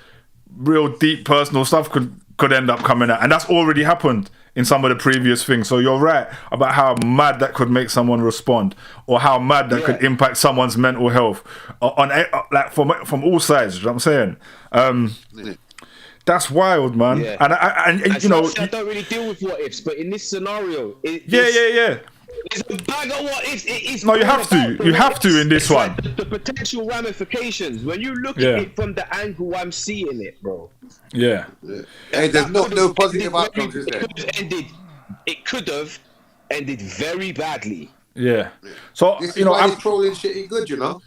real deep personal stuff could end up coming out, and that's already happened in some of the previous things. So you're right about how mad that could make someone respond, or how mad that could impact someone's mental health on like from all sides. You know what I'm saying? That's wild, man. Yeah. And you know, I don't really deal with what ifs, but in this scenario, it's a bag of what ifs. No, you have to. You have to in this one. Like the potential ramifications when you look at it from the angle I'm seeing it, bro. Yeah. Hey, there's no positive outcomes, is there? It could have ended very badly. Yeah. So you know, I'm trolling shit ain't good, you know.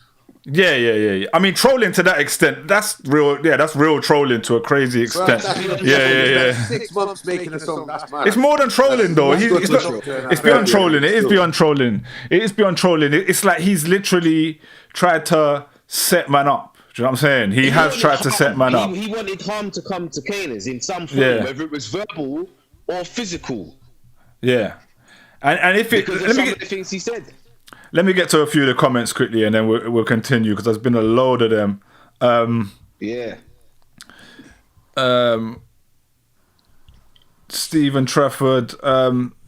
Yeah. I mean, trolling to that extent, that's real. Yeah, that's real trolling to a crazy extent. Yeah. 6 months making a song. That's mad. It's more than trolling, though. It's beyond trolling. It is beyond trolling. It's like he's literally tried to set man up. Do you know what I'm saying? He has tried to set man up. He wanted harm to come to K Ners in some form, whether it was verbal or physical. Yeah, and if it, because of some of the things he said. Let me get to a few of the comments quickly, and then we'll continue because there's been a load of them. Stephen Trafford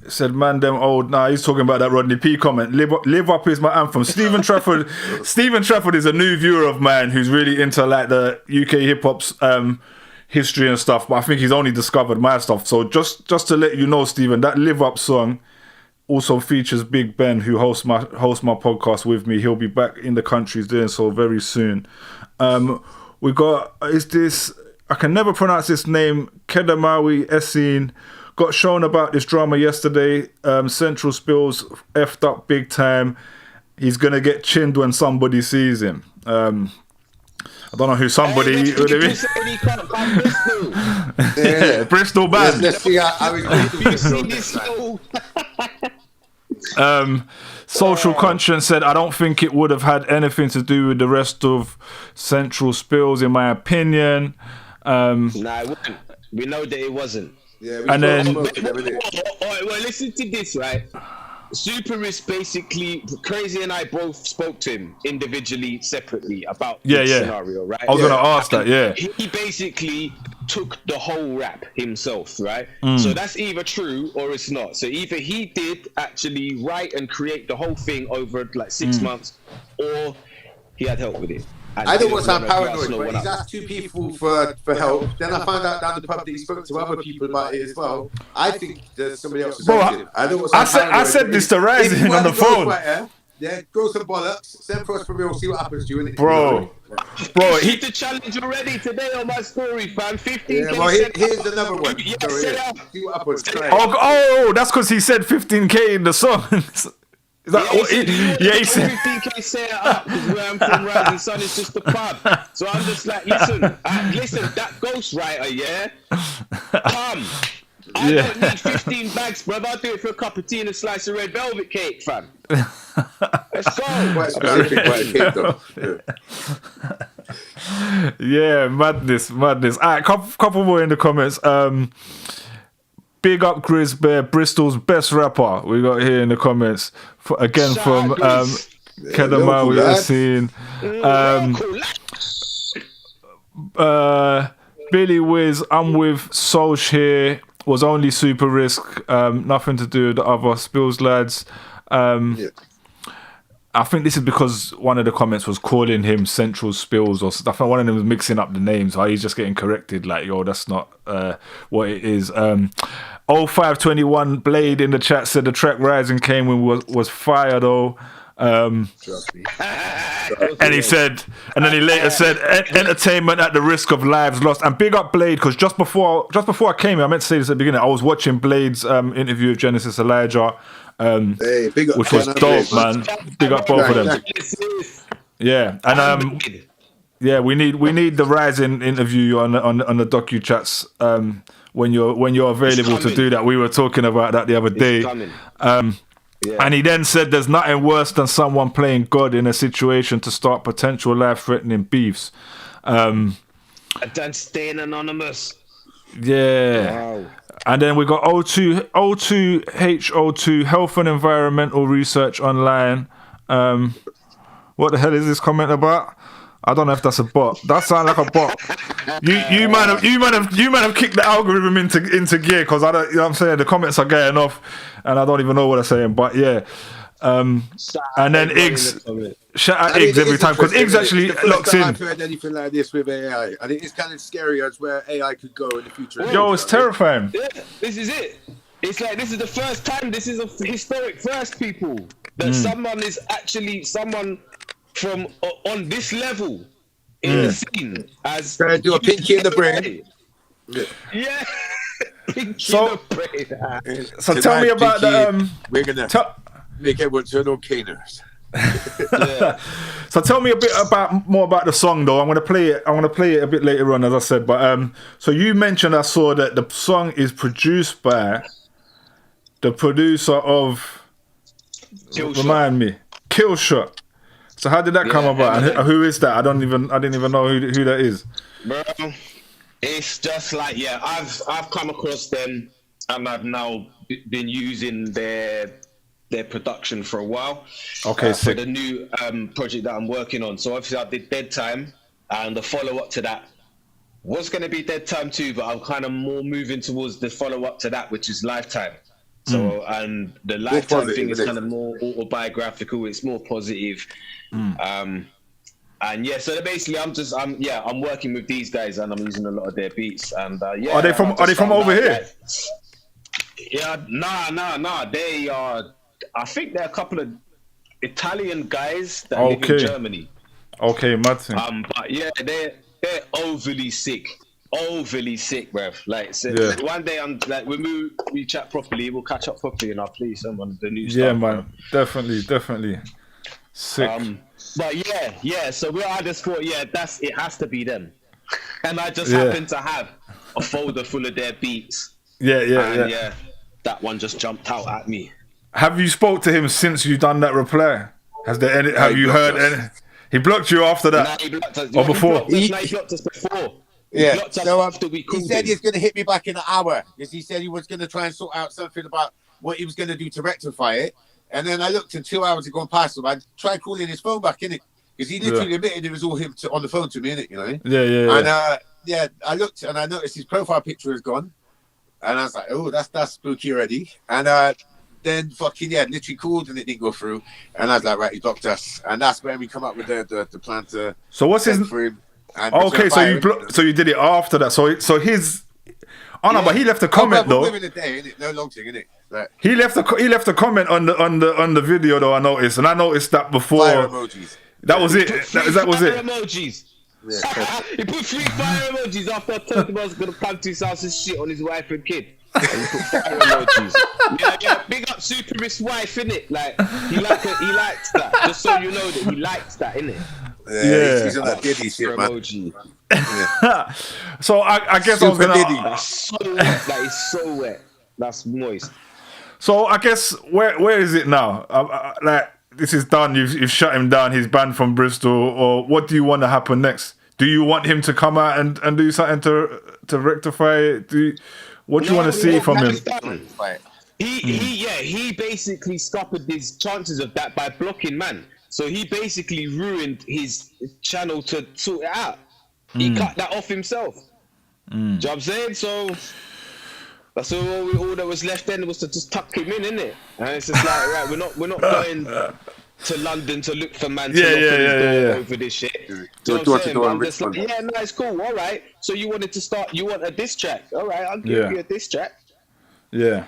said, "Man, them old." Nah, he's talking about that Rodney P comment. Live up is my anthem. Stephen Trafford. Stephen Trafford is a new viewer of mine who's really into like the UK hip hop's history and stuff. But I think he's only discovered my stuff. So just to let you know, Stephen, that Live Up song also features Big Ben, who hosts my podcast with me. He'll be back in the country. He's doing so very soon. We got, I can never pronounce this name, Kedamawi Essine. Got shown about this drama yesterday. Central Spills effed up big time. He's going to get chinned when somebody sees him. I don't know who somebody would have been. Bristol band. Let's see how Social Conscience said, I don't think it would have had anything to do with the rest of Central Spills, in my opinion. Nah, it wouldn't. We know that it wasn't. Yeah, And then- Well, listen to this, right? Super Risk basically, Krazy and I both spoke to him individually, separately about this scenario, right? I was going to ask that, yeah. He basically took the whole rap himself, right? So that's either true or it's not. So either he did actually write and create the whole thing over like 6 months, or he had help with it. And I don't want to sound none of us paranoid, know but what he's happened. asked 2 people for help. Then I found out down the pub that he spoke to other people about it as well. I think there's somebody else. Bro, I don't want to sound I said paranoid, this to if Rising you on the want to go phone. right, yeah, grow some bollocks, send for us for real, see what happens to you. Innit? Bro, He did the challenge already today on my story, fam. 15. Yeah, well, here's another one. Yeah, So, set yeah, up. see what happens. Try it. oh, that's because he said 15K in the song. Is that, he said. 15K set it up because where I'm from, Rising Son is just a pub. So I'm just like, listen, that ghostwriter, yeah, come. I don't need 15 bags, bruv. I'll do it for a cup of tea and a slice of red velvet cake, fam. Let's go. Quite specific, quite kid though. Yeah, madness. All right, couple more in the comments. Big up Grizz Bear, Bristol's best rapper. We got here in the comments again Shout from out, Grizz. Kedama. We lad. were seeing Cool. Billy Wiz. I'm with Solsh here. Was only Super Risk. Nothing to do with the other Spills lads. I think this is because one of the comments was calling him Central Spills or stuff. One of them was mixing up the names. So he's just getting corrected. Like, yo, that's not what it is. 0521 Blade in the chat said the track Rising came when was fire though. Trust me. And he said, and then he later said, entertainment at the risk of lives lost. And big up Blade, because just before I came here, I meant to say this at the beginning, I was watching Blade's interview with Genesis Elijah. Hey, big up, Which was dope, man. Big up both of them. Yeah, and yeah, we need the Rising interview on the docu chats when you're available to do that. We were talking about that the other day. And he then said, "There's nothing worse than someone playing God in a situation to start potential life-threatening beefs." And staying anonymous. Yeah. Wow. And then we got O2HO2 Health and Environmental Research Online. What the hell is this comment about? I don't know if that's a bot. That sounds like a bot. You might have kicked the algorithm into gear, because I don't. You know what I'm saying? The comments are getting off, and I don't even know what they're saying. But yeah. And then Iggs, shout out Iggs every time, because Iggs actually locks in. I've heard anything like this with AI. I think it's kind of scary as where AI could go in the future. Yo, it's terrifying. Yeah, this is it. It's like this is the first time. This is a historic first, people. That someone is actually someone from on this level in the scene as trying to do a pinky in the brain. Yeah. Pinky So- in the brain. So tell me about the We're gonna make everyone turn on K Ners. Yeah. So tell me a bit more about the song, though. I'm gonna play it a bit later on, as I said. But so you mentioned, I saw that the song is produced by the producer of remind me, Killshot. So how did that come about? And who is that? I didn't even know who that is. Bro, it's just like I've come across them, and I've now been using their production for a while. Okay, for sick. the new project that I'm working on. So obviously I did Dead Time, and the follow up to that was going to be Dead Time 2, but I'm kind of more moving towards the follow up to that, which is Lifetime. So and the Lifetime thing is kind of more autobiographical. It's more positive. And yeah, so basically I'm working with these guys, and I'm using a lot of their beats. And yeah, Are they from over here? Nah. They are. I think they're a couple of Italian guys that live in Germany. Okay, mad thing. But yeah, they're overly sick, bruv. Like, so one day I'm like, when we chat properly, we'll catch up properly, and I'll play some of the new stuff. Yeah, man, definitely. Sick. But yeah. So I just thought, it has to be them, and I just happened to have a folder full of their beats. Yeah. That one just jumped out at me. Have you spoke to him since you done that reply? Has there any? Have he you blocked heard us. any? He blocked you after Nah, that, he blocked us. or He before? blocked us. Nah, he blocked us before. He Yeah. blocked us So after we he called said him. he's going to hit me back in an hour because he said he was going to try and sort out something about what he was going to do to rectify it. And then I looked and 2 hours had gone past him. I tried calling his phone back, innit? Because he literally admitted it was all him on the phone to me, innit? You know? Yeah. And I looked and I noticed his profile picture is gone. And I was like, oh, that's spooky already. And then literally called and it didn't go through. And I was like, right, he blocked us. And that's when we come up with the plan to So what's his? for him. And Okay, so fire, so you did it after that. So his. Oh no, but he left a comment though. Within a day, innit? No long thing, innit? Like, He left a comment on the video though. I noticed, and I noticed that before. fire emojis. That was it. That was it. Emojis. Yeah. He put 3 fire emojis after I told him I was gonna come to his house and shit on his wife and kid. And he put fire emojis. Yeah, big up Superist wife, innit? Like he likes that. Just so you know that he likes that, innit? Yeah. He's on that Diddy shit, man. Emoji. Yeah. So I guess I was Super gonna. Diddy. That's so wet. That is so wet. That's moist. So I guess where is it now? Like this is done. You've shut him down. He's banned from Bristol. Or what do you want to happen next? Do you want him to come out and do something to rectify it? What do you want to see from him? He basically scuppered his chances of that by blocking man. So he basically ruined his channel to sort it out. He cut that off himself. Do you know what I'm saying? So that's all that was left then was to just tuck him in, innit? And it's just like, right, we're not going to London to look for man to knock on his door over this shit. Door to door in Richmond. Yeah, no, it's cool. All right. So you want a diss track? All right, I'll give you a diss track. Yeah.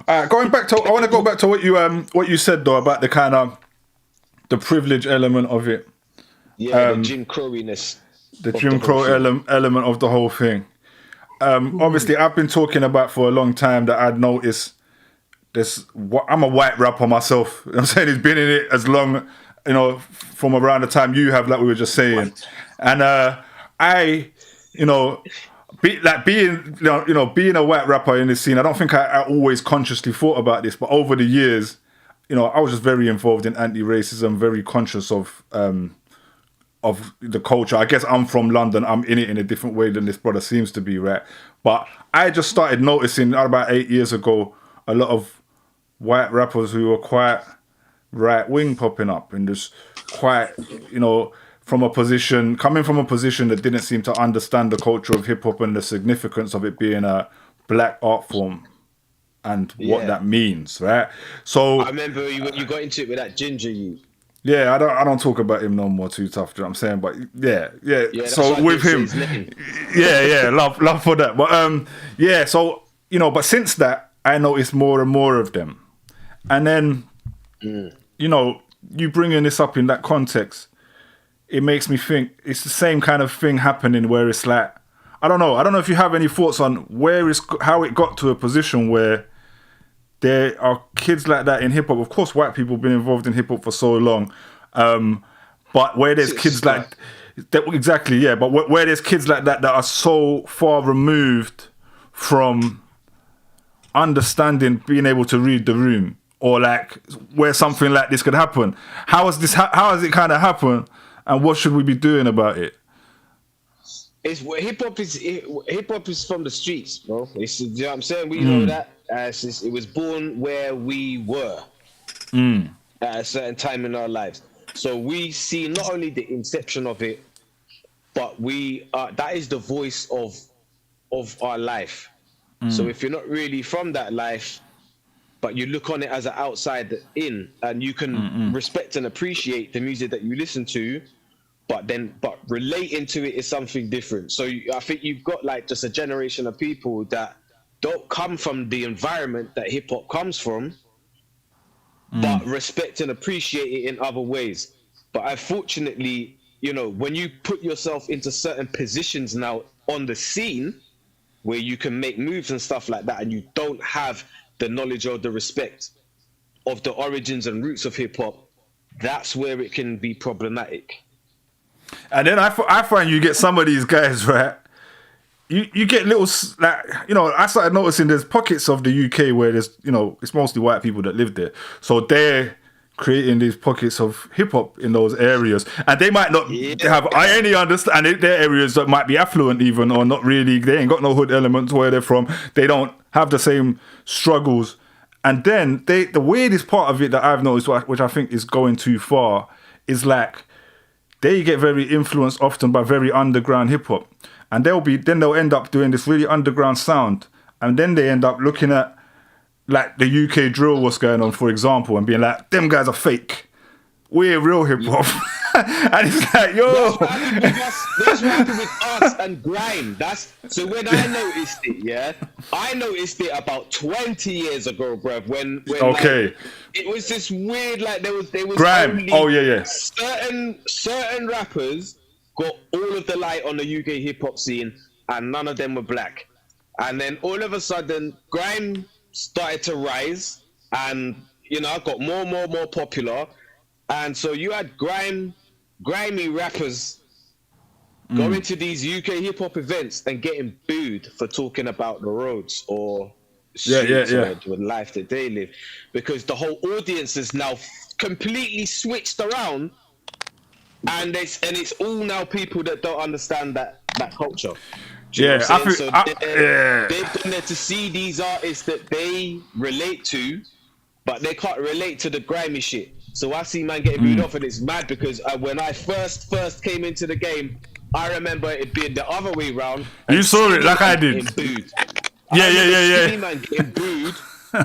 Going back to, I want to go back to what you said though about the kind of the privilege element of it. Yeah, the Jim Crowiness. The Jim Crow element of the whole thing. Obviously, I've been talking about for a long time that I'd noticed this. I'm a white rapper myself. You know what I'm saying, he's been in it as long, from around the time you have, like we were just saying. And being a white rapper in this scene, I don't think I always consciously thought about this, but over the years, I was just very involved in anti-racism, very conscious of the culture. I guess I'm from London. I'm in it in a different way than this brother seems to be, right? But I just started noticing about 8 years ago a lot of white rappers who were quite right wing popping up and just quite, coming from a position that didn't seem to understand the culture of hip hop and the significance of it being a black art form and what that means, right? So I remember you got into it with that Ginger you. Yeah, I don't talk about him no more. Too tough, you know what I'm saying? But yeah. So with him, love for that. But so but since that, I noticed more and more of them, and then you bringing this up in that context, it makes me think it's the same kind of thing happening where it's like, I don't know if you have any thoughts on how it got to a position where there are kids like that in hip hop. Of course, white people have been involved in hip hop for so long, but where there's kids like that, exactly, yeah. But where there's kids like that are so far removed from understanding, being able to read the room, or like where something like this could happen. How has it kind of happened, and what should we be doing about it? Hip hop is from the streets, bro. You know what I'm saying? We know that. It was born where we were at a certain time in our lives. So we see not only the inception of it, but that is the voice of our life. So if you're not really from that life, but you look on it as an outside in, and you can respect and appreciate the music that you listen to, but relating to it is something different. So I think you've got like just a generation of people that don't come from the environment that hip hop comes from, but respect and appreciate it in other ways. But unfortunately, when you put yourself into certain positions now on the scene where you can make moves and stuff like that, and you don't have the knowledge or the respect of the origins and roots of hip hop, that's where it can be problematic. And then I find you get some of these guys, right? you get little like, you know, I started noticing there's pockets of the UK where there's, you know, it's mostly white people that live there, so they're creating these pockets of hip hop in those areas, and they might not have any understand. They're areas that might be affluent even, or not really. They ain't got no hood elements where they're from. They don't have the same struggles. And then the weirdest part of it that I've noticed, which I think is going too far, is like they get very influenced often by very underground hip hop, and they'll end up doing this really underground sound, and then they end up looking at like the UK drill, what's going on, for example, and being like, them guys are fake. We're real hip hop. And it's like, yo. That's what happened with us and grime. So when I noticed it, I noticed it about 20 years ago, bruv. When okay. Like, it was this weird, like there was grime. Only certain rappers got all of the light on the UK hip hop scene, and none of them were black. And then all of a sudden, grime started to rise, and you know, got more popular, and so you had grimy rappers going to these UK hip hop events and getting booed for talking about the roads or streets or the life that they live, because the whole audience is now completely switched around, and it's all now people that don't understand that culture. They've gone there to see these artists that they relate to, but they can't relate to the grimy shit. So I see man getting booed off, and it's mad because when I first came into the game, I remember it being the other way round. You saw it like I did. Booed. Yeah. Man getting booed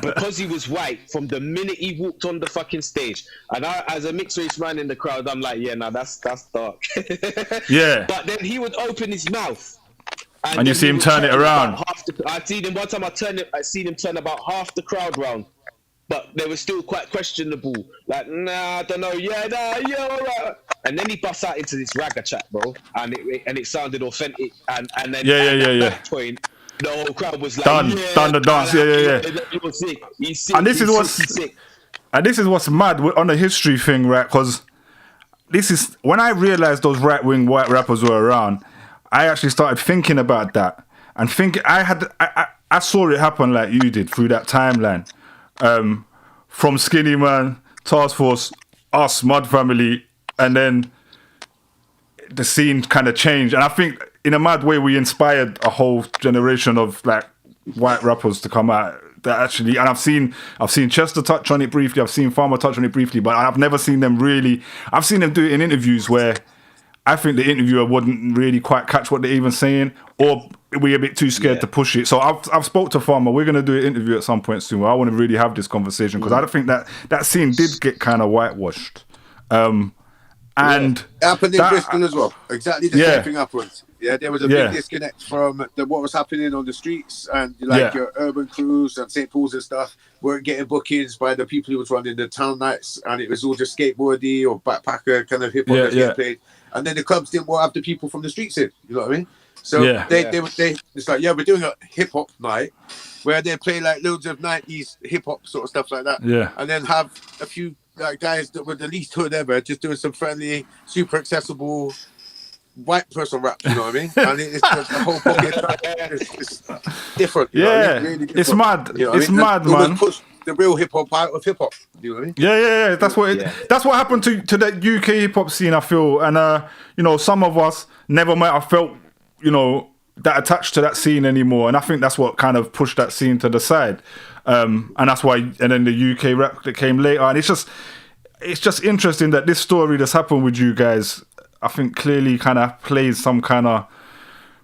because he was white from the minute he walked on the fucking stage. And I, as a mixed race man in the crowd, I'm like, yeah, nah, that's dark. Yeah. But then he would open his mouth. And you see him turn it around. I seen him one time. I seen him turn about half the crowd round, but they were still quite questionable. Like, nah, I don't know. Yeah, all right. And then he busts out into this ragga chat, bro, and it sounded authentic. And then at that point, the whole crowd was like, done the dance. He was sick. He's sick. And this is what's mad on the history thing, right? Because this is when I realized those right-wing white rappers were around. I actually started thinking about that, and I saw it happen like you did through that timeline, from Skinny Man, Task Force, us, Mud Family, and then the scene kind of changed. And I think in a mad way we inspired a whole generation of like white rappers to come out. That actually, and I've seen Chester touch on it briefly, I've seen Farmer touch on it briefly, but I've never seen them really. I've seen them do it in interviews where I think the interviewer wouldn't really quite catch what they're even saying, or we're a bit too scared to push it. So I've spoke to Farmer. We're going to do an interview at some point soon where I want to really have this conversation, because I don't think that scene did get kind of whitewashed. And it happened in Bristol as well. Exactly the same thing happened. Yeah, there was a big disconnect from what was happening on the streets, and like your urban crews and St. Paul's and stuff weren't getting bookings by the people who was running the town nights, and it was all just skateboardy or backpacker kind of hip hop that getting played. And then the clubs didn't want to have the people from the streets in. You know what I mean? So they it's like, we're doing a hip hop night where they play like loads of 90s hip hop sort of stuff like that. Yeah. And then have a few guys that were the least hood ever just doing some friendly, super accessible white person rap. You know what I mean? And it's just the whole pocket. It's different. You know what I mean? Really different. It's mad. You know it's mad, man. Push the real hip hop out of hip hop. You know what I mean? Yeah. That's what happened to the UK hip hop scene, I feel. And some of us never might have felt, that attached to that scene anymore. And I think that's what kind of pushed that scene to the side. And that's why. And then the UK rap that came later. And it's just interesting that this story that's happened with you guys, I think clearly kind of plays some kind of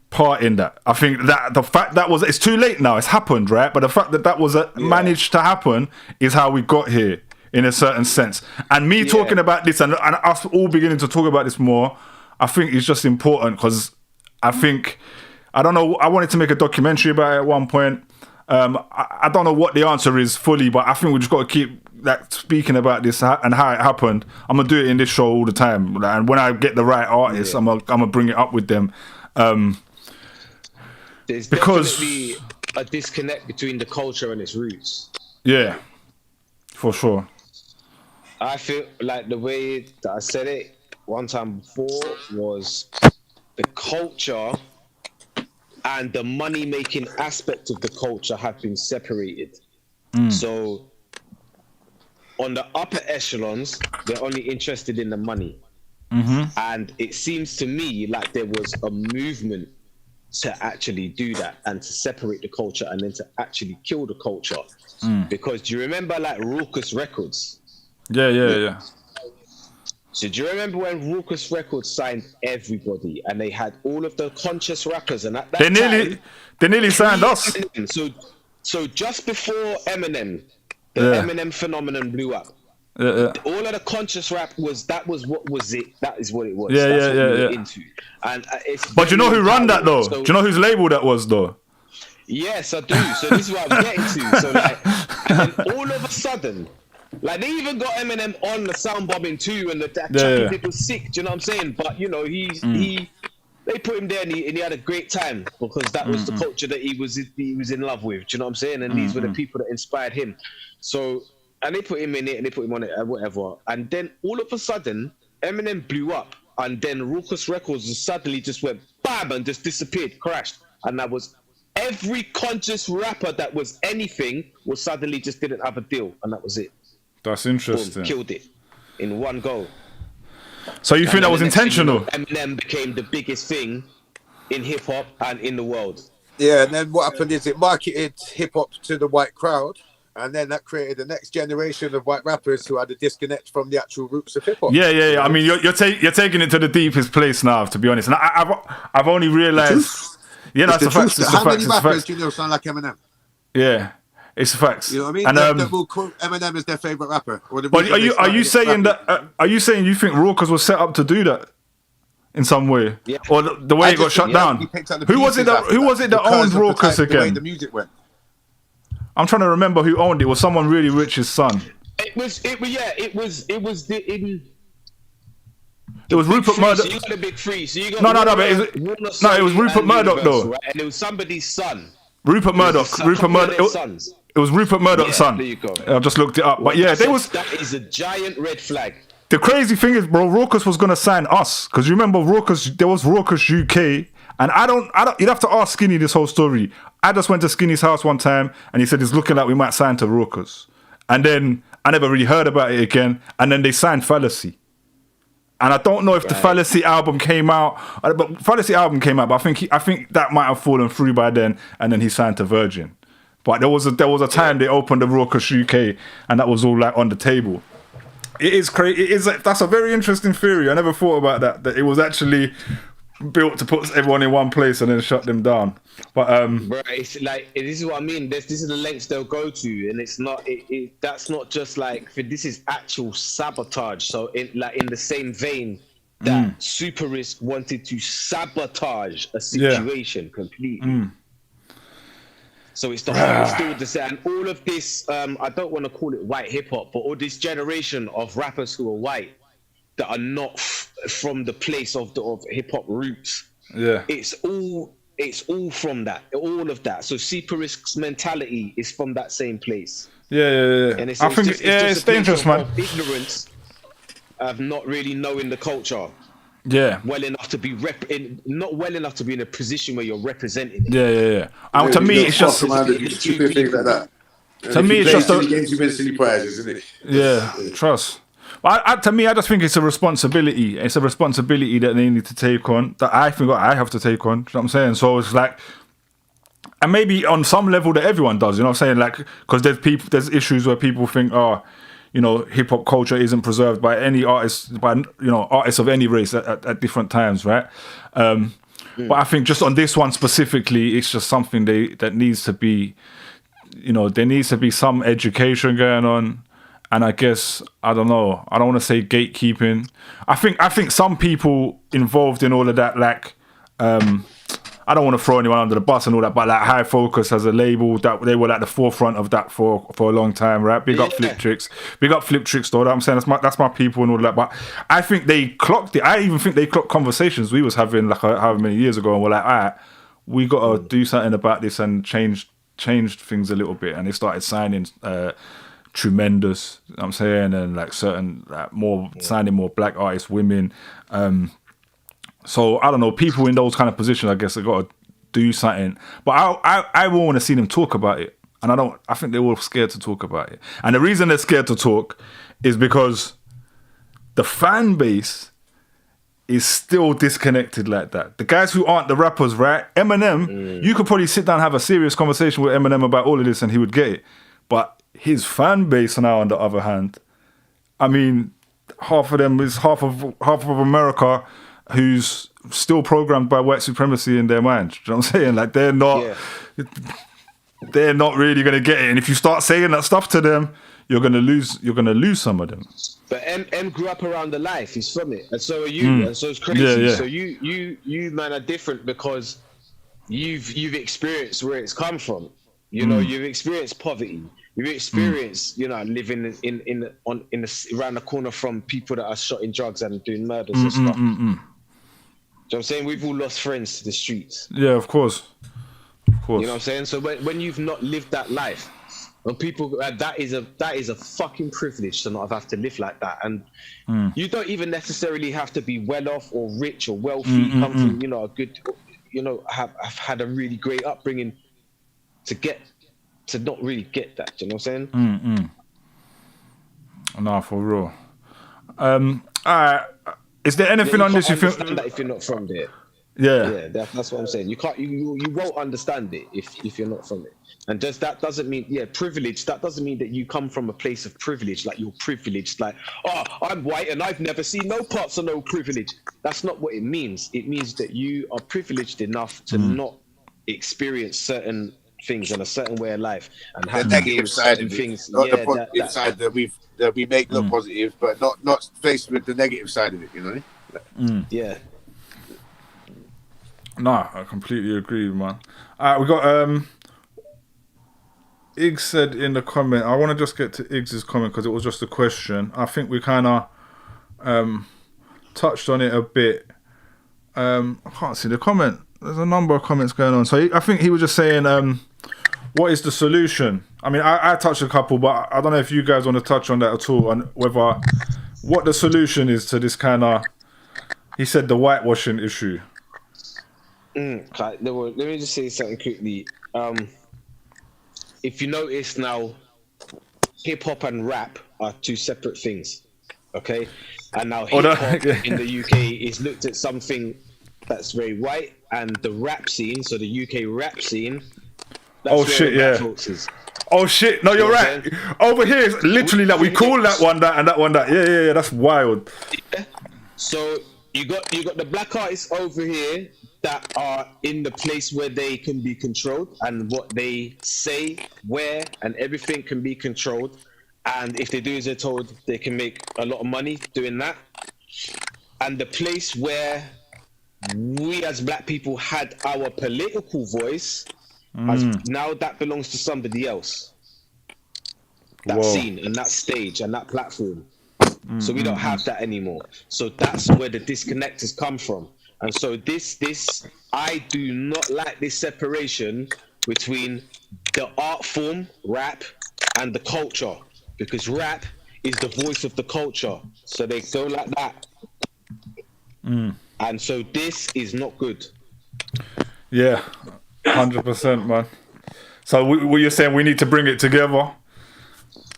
part in that. I think that the fact that it's too late now, it's happened, right? But the fact that was managed to happen is how we got here in a certain sense. And me talking about this and us all beginning to talk about this more, I think is just important, because I think, I don't know, I wanted to make a documentary about it at one point. I don't know what the answer is fully, but I think we just got to keep speaking about this and how it happened. I'm gonna do it in this show all the time, and when I get the right artists, I'm gonna bring it up with them. There's definitely a disconnect between the culture and its roots. Yeah, for sure. I feel like the way that I said it one time before was the culture and the money-making aspect of the culture have been separated. So on the upper echelons, they're only interested in the money. And it seems to me like there was a movement to actually do that and to separate the culture and then to actually kill the culture. Because do you remember like Raucous Records? Yeah. So do you remember when Raucous Records signed everybody and they had all of the conscious rappers, and at that they nearly signed us. Eminem, so just before Eminem, the Eminem phenomenon blew up. All of the conscious rap that is what it was. That's what we were into. And but you know who run that though? Do you know whose label that was though? Yes, I do. So this is what I'm getting to. So like, and then all of a sudden, like they even got Eminem on the sound bombing too, and that track was sick. Do you know what I'm saying? But you know, they put him there and he had a great time because that was the culture that he was in love with. Do you know what I'm saying? And these were the people that inspired him. So, and they put him in it and they put him on it and whatever. And then all of a sudden, Eminem blew up, and then Raucous Records just suddenly just went bam and just disappeared, crashed, and that was. Every conscious rapper that was anything was suddenly just didn't have a deal, and that was it. That's interesting. Boom, killed it in one go. So you think that was intentional? Eminem became the biggest thing in hip hop and in the world. Yeah, and then what happened is it marketed hip hop to the white crowd, and then that created the next generation of white rappers who had a disconnect from the actual roots of hip hop. Yeah. I mean, you're taking it to the deepest place now, to be honest. And I've only realised. Yeah, that's the facts. How many rappers do you know sound like Eminem? Yeah, it's the facts. You know what I mean? And they will quote Eminem as their favorite rapper. But are you saying that? Are you saying you think Raucous was set up to do that in some way, or the way it got shut down? Who was it that owned Raucous again? The way the music went. I'm trying to remember who owned it. It was someone really rich's son. It was It was Rupert Murdoch. So you got the big three. So you got it was Rupert Murdoch though, right? And it was somebody's son. Rupert Murdoch. It was Rupert Murdoch's son. There you go. I just looked it up, but yeah, that is a giant red flag. The crazy thing is, bro, Raucous was gonna sign us because you remember Raucous. There was Raucous UK, and I don't. You'd have to ask Skinny this whole story. I just went to Skinny's house one time, and he said it's looking like we might sign to Raucous, and then I never really heard about it again. And then they signed Fallacy. And I don't know if the Fallacy album came out, but I think that might have fallen through by then, and then he signed to Virgin. But there was a time they opened the Raucous UK, and that was all like on the table. It is crazy. That's a very interesting theory. I never thought about that. That it was actually built to put everyone in one place and then shut them down. But bro, it's like this is what I mean. This is the lengths they'll go to, and it's not. That's not just like this is actual sabotage. So in the same vein that Super Risk wanted to sabotage a situation completely. So it's still the same. And all of this, I don't want to call it white hip hop, but all this generation of rappers who are white that are not from the place of hip hop roots. Yeah, it's all from that, all of that. So Super Risk's mentality is from that same place. Yeah. And it's dangerous, man. Ignorance of not really knowing the culture. Yeah. Well enough to be not well enough to be in a position where you're representing it. Yeah. And to me, it's just stupid things like that. To me, it's just games you win silly prizes, isn't it? Yeah, trust. Well, to me, I just think it's a responsibility. It's a responsibility that they need to take on, that I think I have to take on. You know what I'm saying? So it's like, and maybe on some level that everyone does. You know what I'm saying? Like, because there's issues where people think, hip hop culture isn't preserved by any artists, artists of any race at different times, right? But I think just on this one specifically, it's just something that needs to be, there needs to be some education going on. And I guess, I don't know, I don't want to say gatekeeping. I think some people involved in all of that, like, I don't want to throw anyone under the bus and all that, but like High Focus as a label, that they were at the forefront of that for a long time, right? Big up Flip Tricks. Big up Flip Tricks, though. I'm saying that's my people and all that. But I think they clocked it. I even think they clocked conversations we was having like however many years ago, and we're like, all right, we got to do something about this and changed things a little bit. And they started signing Tremendous, you know what I'm saying, and like certain signing more black artists, women. So I don't know, people in those kind of positions, I guess, they got to do something. But I will want to see them talk about it. And I think they're all scared to talk about it. And the reason they're scared to talk is because the fan base is still disconnected like that. The guys who aren't the rappers, right? Eminem, you could probably sit down and have a serious conversation with Eminem about all of this and he would get it. But his fan base now, on the other hand, I mean, half of them is half of America who's still programmed by white supremacy in their mind. Do you know what I'm saying? Like they're not really gonna get it. And if you start saying that stuff to them, you're gonna lose some of them. But M grew up around the life. He's from it, and so are you. And so it's crazy. Yeah. So you man are different because you've experienced where it's come from. You know, you've experienced poverty. You've experienced, living around the corner from people that are shot in drugs and doing murders and stuff. You know what I'm saying? We've all lost friends to the streets. Yeah, of course. You know what I'm saying? So when you've not lived that life, when people that is a fucking privilege to not have to live like that. And you don't even necessarily have to be well off or rich or wealthy. Come from a good, have had a really great upbringing to not really get that. You know what I'm saying? No, for real. Is there anything on this you feel that if you're not from there? Yeah, that's what I'm saying. You can't, you won't understand it if you're not from it. And that doesn't mean, privilege. That doesn't mean that you come from a place of privilege, like you're privileged. Like, I'm white and I've never seen no parts of no privilege. That's not what it means. It means that you are privileged enough to not experience certain things and a certain way of life and have the negative side of things. Not the positive side that we make look positive, but not faced with the negative side of it. You know? Yeah. Nah, I completely agree, man. We got Iggs said in the comment. I want to just get to Iggs's comment because it was just a question. I think we kind of touched on it a bit. I can't see the comment. There's a number of comments going on. So I think he was just saying, what is the solution? I mean, I touched a couple, but I don't know if you guys want to touch on that at all, and whether what the solution is to this kind of, he said, the whitewashing issue. Let me just say something quickly. If you notice now, hip hop and rap are two separate things, okay? And now hip hop in the UK is looked at something that's very white, and the rap scene, so the UK rap scene. That's Oh shit! No, you're right. Over here, it's literally like we call that one that and that one that. Yeah. That's wild. Yeah. So you got the black artists over here that are in the place where they can be controlled, and what they say, where, and everything can be controlled. And if they do as they're told, they can make a lot of money doing that. And the place where we as black people had our political voice, now that belongs to somebody else. That scene and that stage and that platform. So we don't have that anymore. So that's where the disconnect has come from. And so this I do not like this separation between the art form, rap, and the culture, because rap is the voice of the culture. So they go like that. And so this is not good. Yeah, 100%, man. So what you're saying, we need to bring it together?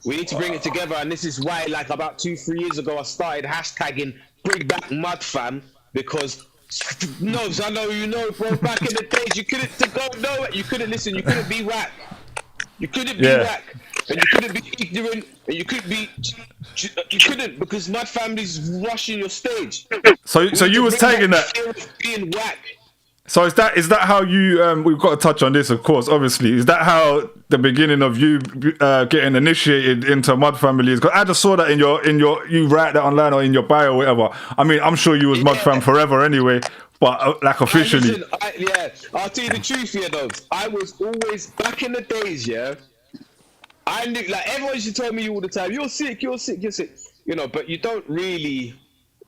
We need to bring it together, and this is why, like about 2-3 years ago, I started hashtagging Bring Back Mud Fam, because I know you know, bro. Back in the days, you couldn't you couldn't listen, you couldn't be whack, you couldn't be whack, and you couldn't be ignorant, and you couldn't because Mud Family's rushing your stage. So you was tagging that. Being whack. So is that how you? We've got to touch on this, of course. Obviously, is that how the beginning of you getting initiated into Mud Family is? Because I just saw that in your you write that online or in your bio or whatever. I mean, I'm sure you was Mud Fam forever anyway, but like officially. I'll tell you the truth here, though. I was always back in the days. Yeah, I knew, like everyone used to tell me all the time, "You're sick, you're sick, you're sick." You know, but you don't really.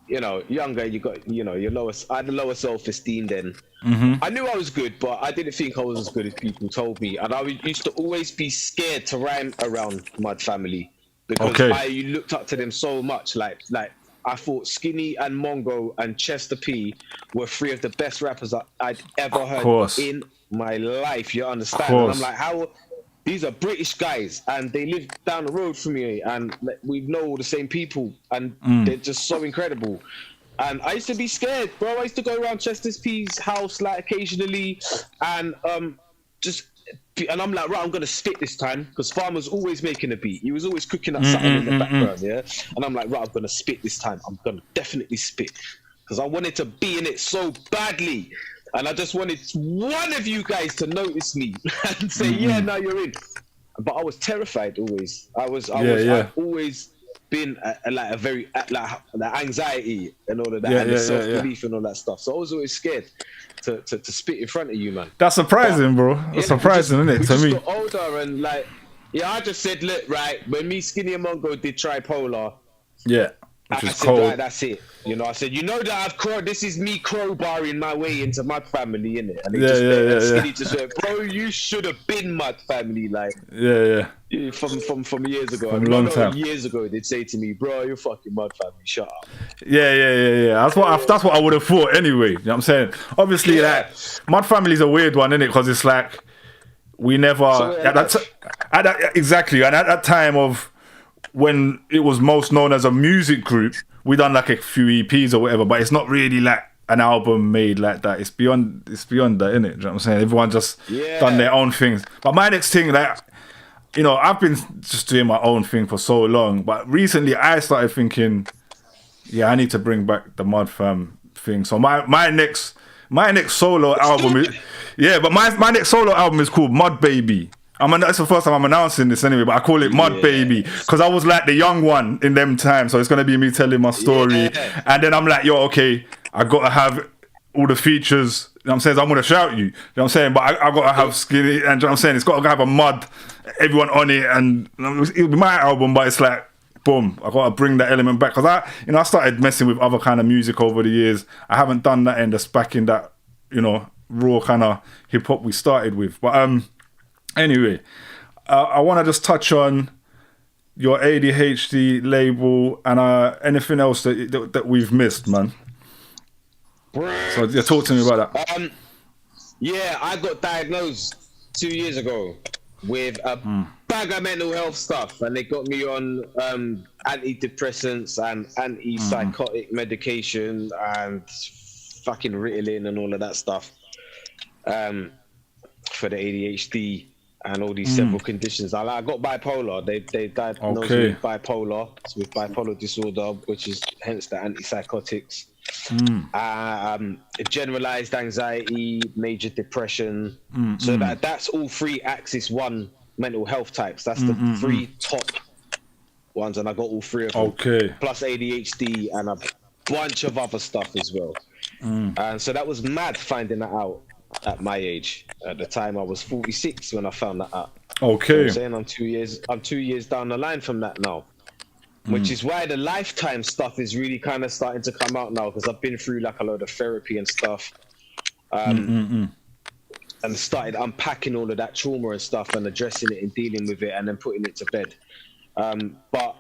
You know, younger, you got, your lowest. I had the lower self-esteem then. I knew I was good, but I didn't think I was as good as people told me. And I used to always be scared to rhyme around Mud Family because I looked up to them so much. Like I thought Skinny and Mongo and Chester P were three of the best rappers I'd ever heard in my life. You understand? And I'm course. like, how? These are British guys, and they live down the road from me, and we know all the same people, and they're just so incredible. And I used to be scared, bro. I used to go around Chester's P's house like occasionally, and and I'm like, right, I'm gonna spit this time, because Farmer's always making a beat. He was always cooking up something in the background, yeah. And I'm like, right, I'm gonna spit this time. I'm gonna definitely spit, because I wanted to be in it so badly, and I just wanted one of you guys to notice me and say, yeah, now you're in. But I was terrified always. I've always been like a very like anxiety and all of that, and the self-belief and all that stuff. So I was always scared to spit in front of you, man. That's surprising, bro. That's surprising, isn't it? To me. Got older and like, I just said, look, right, when me, Skinny and Mongo did Tripolar, which is said, cold. right, that's it. I said, that this is me crowbarring my way into Mud Family, innit? And Skinny just went, bro, you should have been Mud Family, like. From years ago. From a long time. Years ago, they'd say to me, bro, you're fucking Mud Family, shut up. That's what I would have thought anyway. You know what I'm saying? Obviously, like, Mud Family's a weird one, innit? Because it's like, we never... exactly. And at that time of when it was most known as a music group, we done like a few EPs or whatever, but it's not really like an album made like that. It's beyond that, innit? You know what I'm saying? Everyone just done their own things. But my next thing, like, I've been just doing my own thing for so long, but recently I started thinking, I need to bring back the Mud Fam thing. So my next solo album is, but my next solo album is called Mud Baby. That's the first time I'm announcing this anyway, but I call it Mud Baby because I was like the young one in them times. So it's going to be me telling my story. And then I'm like, okay, I got to have all the features. You know what I'm saying? I'm going to shout you. You know what I'm saying? But I got to have Skinny. And you know what I'm saying? It's got to have a Mud, everyone on it. And it'll be my album, but it's like, boom, I got to bring that element back. Because I started messing with other kind of music over the years. I haven't done that in just back in that, raw kind of hip hop we started with. But, anyway, I want to just touch on your ADHD label and anything else that we've missed, man. So talk to me about that. I got diagnosed 2 years ago with a bag of mental health stuff, and they got me on antidepressants and antipsychotic medication and fucking Ritalin and all of that stuff for the ADHD and all these several conditions. I got bipolar. They diagnosed me with bipolar, with bipolar disorder, which is hence the antipsychotics. Generalized anxiety, major depression. So that's all 3 axis 1 mental health types. That's the 3 top ones, and I got all 3 of them. Plus ADHD and a bunch of other stuff as well. And so that was mad finding that out at my age. At the time I was 46 when I found that out. I'm saying I'm 2 years down the line from that now. Which is why the lifetime stuff is really kind of starting to come out now, because I've been through like a load of therapy and stuff, and started unpacking all of that trauma and stuff and addressing it and dealing with it and then putting it to bed. But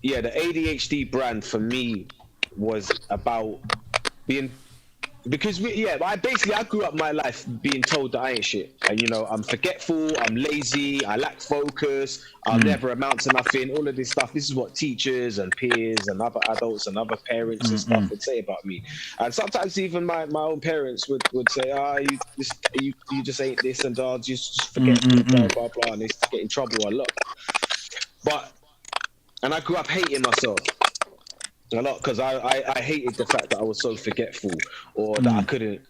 the ADHD brand for me was about being, because I grew up my life being told that I ain't shit, and I'm forgetful, I'm lazy, I lack focus, I'll never amount to nothing, all of this stuff. This is what teachers and peers and other adults and other parents and stuff would say about me. And sometimes even my own parents would say, you just ain't this, and just forgetful, blah blah blah, and they get in trouble a lot. And I grew up hating myself a lot, because I hated the fact that I was so forgetful, or that I couldn't,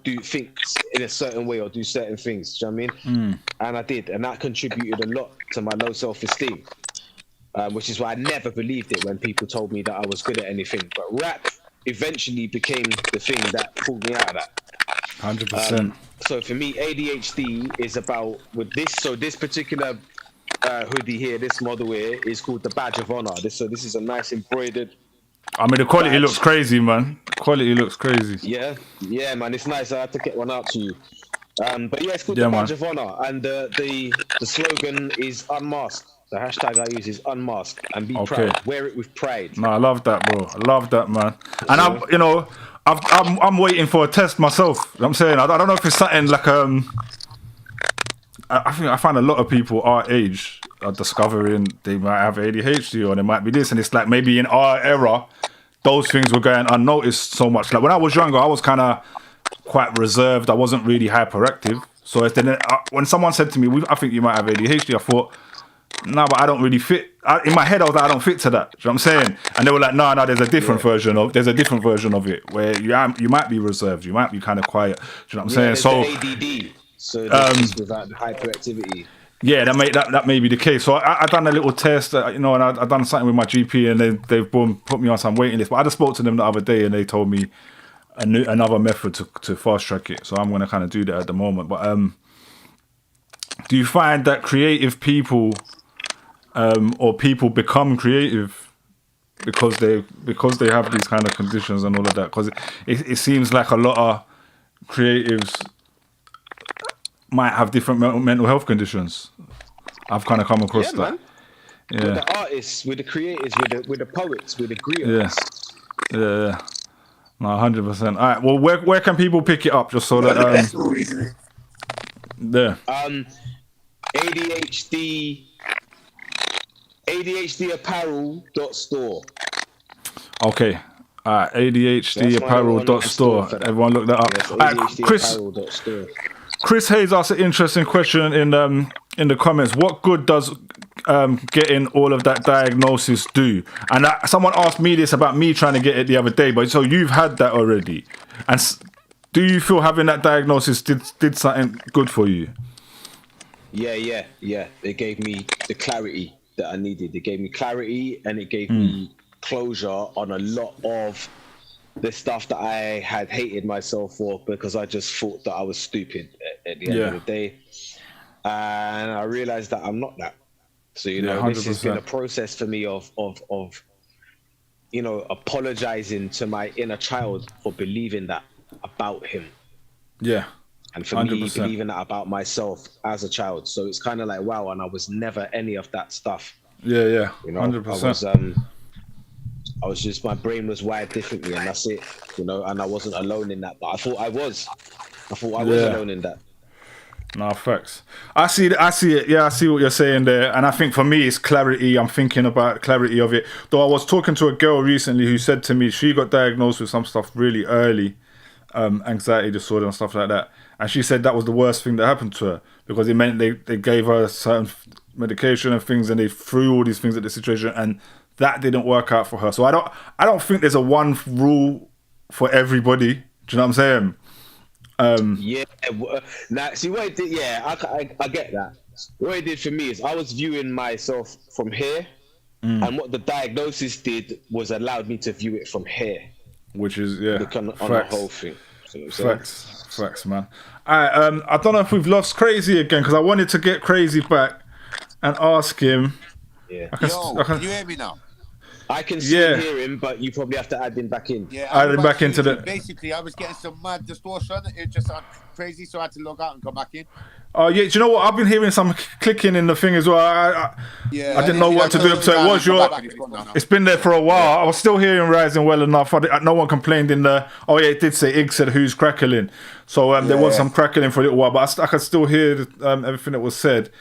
do things in a certain way or do certain things. Do you know what I mean? And I did, and that contributed a lot to my low self-esteem, which is why I never believed it when people told me that I was good at anything. But rap eventually became the thing that pulled me out of that. 100%. So for me, ADHD is about this particular hoodie here, this model here, is called the Badge of Honor. This is a nice embroidered. I mean, the quality looks crazy, man. The quality looks crazy. Yeah, man, it's nice. I had to get one out to you. But it's called the Badge of Honor, and the slogan is unmasked. The hashtag I use is unmasked and be proud. Wear it with pride. No, I love that, bro. I love that, man. And I'm waiting for a test myself. You know what I'm saying, I don't know if it's something like I think I find a lot of people our age are discovering they might have ADHD or they might be this, and it's like maybe in our era, those things were going unnoticed so much. Like when I was younger, I was kind of quite reserved. I wasn't really hyperactive. So if then when someone said to me, "I think you might have ADHD," I thought, "No, but I don't really fit." In my head, I was like, "I don't fit to that." Do you know what I'm saying? And they were like, "No, there's a different version of it where you might be reserved, you might be kind of quiet." Do you know what I'm saying? So ADD. So that's without the hyperactivity. Yeah, that may be the case. So I done a little test, and I done something with my GP, and they've put me on some waiting list. But I just spoke to them the other day, and they told me another method to fast track it. So I'm going to kind of do that at the moment. But do you find that creative people or people become creative because they have these kind of conditions and all of that? Because it seems like a lot of creatives might have different mental health conditions. I've kind of come across that. Man. Yeah, with the artists, with the creators, with the poets, with the grioters. Yeah. No, 100%. All right. Well, where can people pick it up? Just so that there. ADHDapparel.store. Okay. All right. ADHDapparel.store. Everyone look that up. Yes, All right, Chris Hayes asked an interesting question in the comments. What good does getting all of that diagnosis do? And someone asked me this about me trying to get it the other day. But so you've had that already, and do you feel having that diagnosis did something good for you? Yeah. It gave me the clarity that I needed. It gave me clarity, and it gave me closure on a lot of the stuff that I had hated myself for because I just thought that I was stupid at the end of the day. And I realized that I'm not that. So, this has been a process for me of apologizing to my inner child for believing that about him. Yeah. And for 100%. Me, believing that about myself as a child. So it's kind of like, wow, and I was never any of that stuff. Yeah. 100%. I was just, my brain was wired differently, and that's it, and I wasn't alone in that, but I thought I was alone in that. No, facts. I see it. Yeah, I see what you're saying there. And I think for me, it's clarity. I'm thinking about clarity of it. Though I was talking to a girl recently who said to me she got diagnosed with some stuff really early, anxiety disorder and stuff like that. And she said that was the worst thing that happened to her because it meant they gave her certain medication and things, and they threw all these things at the situation, and that didn't work out for her. So I don't think there's a one rule for everybody. Do you know what I'm saying? Now, see what it did. Yeah, I get that. What it did for me is I was viewing myself from here, and what the diagnosis did was allowed me to view it from here, which is on the whole thing. Facts, man. All right, I don't know if we've lost Krazy again because I wanted to get Krazy back and ask him. Yeah. Can you hear me now? I can still hear him, but you probably have to add him back in. Yeah, add him back into the. Basically, I was getting some mad distortion. It just sounded crazy, so I had to log out and come back in. Oh yeah, do you know what? I've been hearing some clicking in the thing as well. I didn't know what to do. So it was It's been there for a while. Yeah. I was still hearing Rising well enough. No one complained in the. Oh yeah, it did say Ig said who's crackling. So there was some crackling for a little while, but I could still hear everything that was said.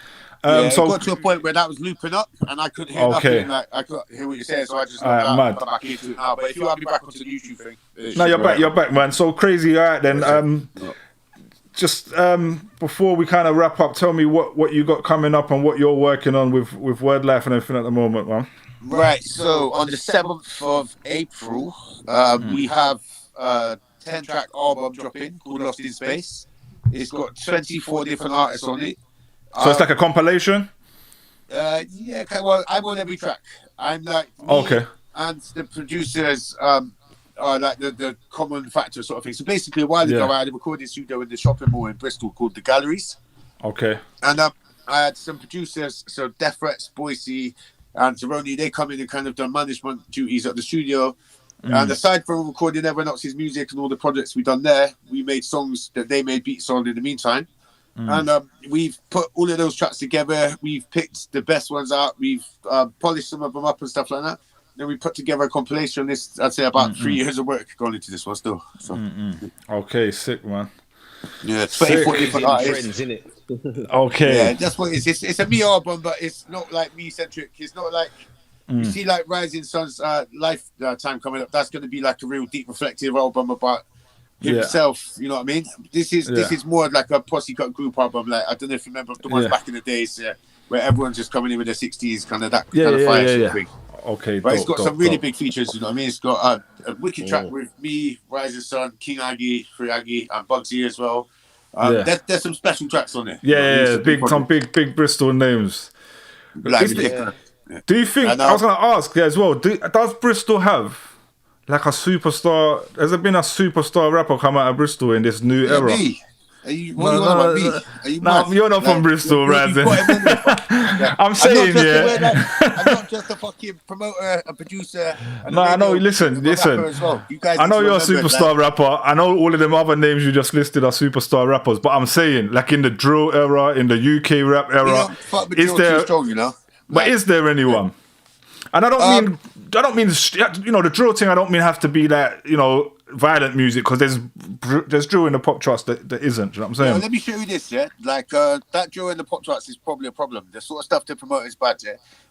So it got to a point where that was looping up, and I couldn't hear nothing. Like, I couldn't hear what you said, so I just come back into it now. But if you want me back onto the YouTube thing, you're back, man. So Krazy. All right, then. Just before we kind of wrap up, tell me what you got coming up and what you're working on with Wordlife and everything at the moment, man. Right. So on the 7th of April, we have a 10-track album dropping called Lost in Space. It's got 24 different artists on it. So it's like a compilation? Yeah, well, I'm on every track. I'm like and the producers are like the common factor sort of thing. So basically, a while ago, I had a recording studio in the shopping mall in Bristol called The Galleries. Okay. And I had some producers, so Death Threats, Boise, and Taroni, they come in and kind of done management duties at the studio. And aside from recording everyone else's music and all the projects we've done there, we made songs that they made beats on in the meantime. And we've put all of those tracks together. We've picked the best ones out. We've polished some of them up and stuff like that. then we put together a compilation. This, I'd say, about 3 years of work going into this one still. So. Okay, sick, man. Yeah, 24 different artists. Trends, innit? Okay. Yeah, that's what it is. It's a me album, but it's not like me centric. It's not like you see like Rising Son's lifetime coming up. That's going to be like a real deep reflective album about himself. You know what I mean? This is more like a posse cut group album. Like I don't know if you remember the ones back in the days where everyone's just coming in with their 60s kind of that kind of fire sort of thing. Okay, but it's got some really big features. You know what I mean? It's got a wicked track with me, Rising Son, King Aggie, Free Aggie, and Bugsy as well. There's some special tracks on there. Some big Bristol names. Like, do you think, I was going to ask as well, does Bristol have like a superstar, has there been a superstar rapper come out of Bristol in this new era? Me? Are you, what do you want about me? Are you mad? You're not from Bristol, Razin. I'm saying, I'm not just a fucking promoter, a producer. No, I know, listen. Well. I know you're a superstar rapper. I know all of them other names you just listed are superstar rappers, but I'm saying, like in the drill era, in the UK rap era, is there, strong, you know? But is there anyone? And I don't mean, you know, the drill thing, I don't mean have to be like, you know, violent music, because there's drill in the pop charts that isn't. You know what I'm saying? Yeah, let me show you this. Like that drill in the pop charts is probably a problem. The sort of stuff they promote is bad.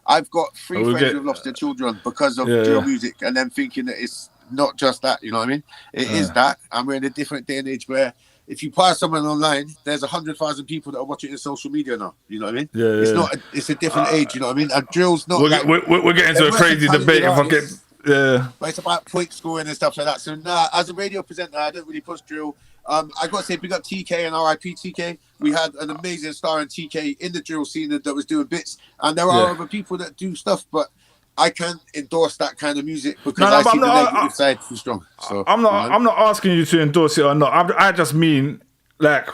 I've got three friends who've lost their children because of drill music, and them thinking that it's not just that. You know what I mean? It is that, and we're in a different day and age where if you pass someone online, there's 100,000 people that are watching it on social media now. You know what I mean? Yeah, it's not. It's a different age. You know what I mean? And drill's not. We're getting into a crazy debate. If I get. Yeah, but it's about point scoring and stuff like that. So as a radio presenter, I don't really push drill. I got to say, big up TK and RIP TK. We had an amazing star in TK in the drill scene that was doing bits, and there are other people that do stuff, but I can't endorse that kind of music because I see the negative side too strong. So I'm not asking you to endorse it or not. I just mean like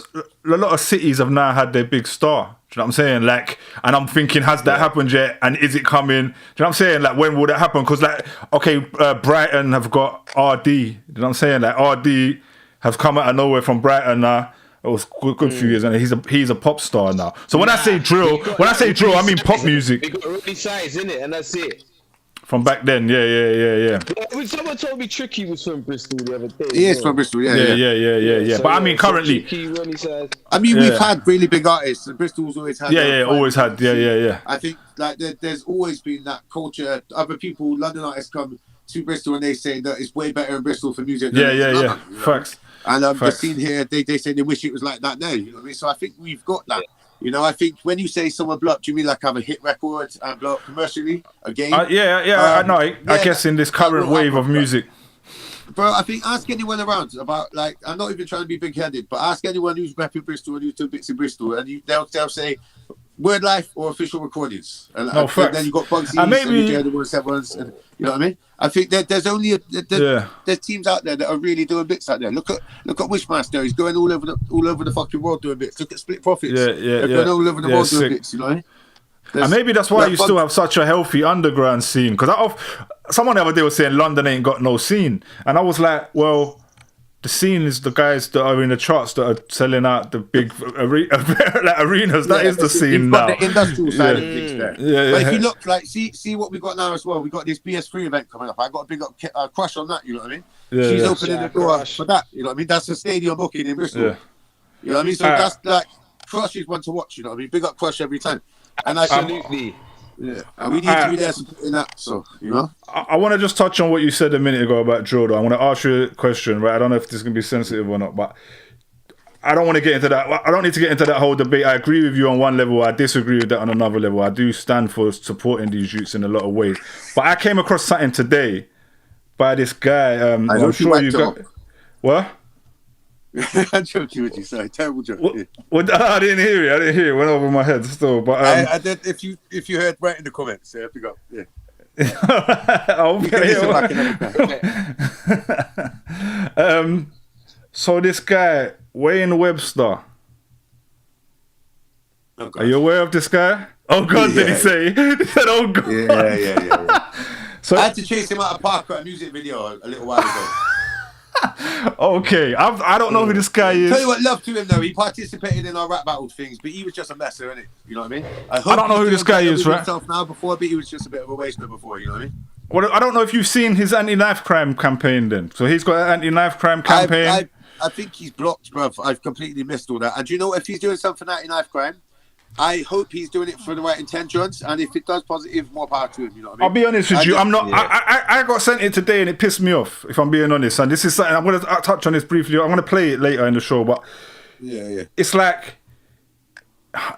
a lot of cities have now had their big star. Do you know what I'm saying? Like, and I'm thinking, has that happened yet? And is it coming? Do you know what I'm saying? Like, when will that happen? Because, like, okay, Brighton have got RD. You know what I'm saying? Like, RD have come out of nowhere from Brighton now. It was good few years, and he's a pop star now. So when I say drill, I mean pop music. They got really size in it, and that's it. From back then, yeah. Someone told me Tricky was from Bristol the other day. He is from Bristol, yeah. So, but I mean, currently, we've had really big artists, and Bristol's always had. Always had. Yeah. I think like there's always been that culture. Other people, London artists, come to Bristol and they say that it's way better in Bristol for music. Yeah. Facts. And the scene here, they say they wish it was like that now. You know what I mean? So I think we've got that. You know, I think when you say someone blew up, do you mean like have a hit record and blow up commercially again? I know. I guess in this current wave of music. Bro, I think ask anyone around about, like, I'm not even trying to be big-headed, but ask anyone who's repping Bristol and who's doing bits in Bristol, and they'll say Wordlife or official recordings. And then you got Bugsy and you the 171s, and you know what I mean? I think that there's only there's teams out there that are really doing bits out there. Look at Wishmaster, he's going all over the fucking world doing bits. Look at Split Profits. They're going all over the world doing bits, you know what I mean? And maybe that's why you still have such a healthy underground scene. Because someone the other day was saying London ain't got no scene. And I was like, well, the scene is the guys that are in the charts that are selling out the big arenas. That is the scene now. The industrial side of things there. But if you look, like, see what we got now as well. We got this BS3 event coming up. I got a big crush on that, you know what I mean? She's opening the door for that, you know what I mean? That's a stadium booking in Bristol. Yeah. You know what I mean? So that's like, Crush is one to watch, you know what I mean? Big up Crush every time. And absolutely. And we need to be there supporting that, so, you know. I want to just touch on what you said a minute ago about drill, though. I want to ask you a question, right? I don't know if this is going to be sensitive or not, but I don't want to get into that. I don't need to get into that whole debate. I agree with you on one level. I disagree with that on another level. I do stand for supporting these youths in a lot of ways. But I came across something today by this guy. I'm sure you got... What? I'm joking with you, sorry. Terrible joke. What, I didn't hear it. It went over my head still. But I did, if you heard, write in the comments. Yeah, pick up. Yeah. So this guy, Wayne Webster. Oh, are you aware of this guy? Oh God, did he say? He said, "Oh God." Yeah. So I had to chase him out of park at a music video a little while ago. Okay, I don't know who this guy is. Tell you what, love to him though. He participated in our rap battle things, but he was just a messer, innit? You know what I mean? I don't know who this guy is, right? Himself now before, but he was just a bit of a waster before. You know what I mean? Well, I don't know if you've seen his anti-knife crime campaign. Then, so he's got an anti-knife crime campaign. I think he's blocked, bruv. I've completely missed all that. And do you know what? If he's doing something for anti-knife crime, I hope he's doing it for the right intentions. And if it does positive, more power to him. You know what I mean? I'll be honest with you. I'm not. Yeah. I got sent it today and it pissed me off. If I'm being honest, and this is something I'm going to touch on this briefly. I'm going to play it later in the show, but it's like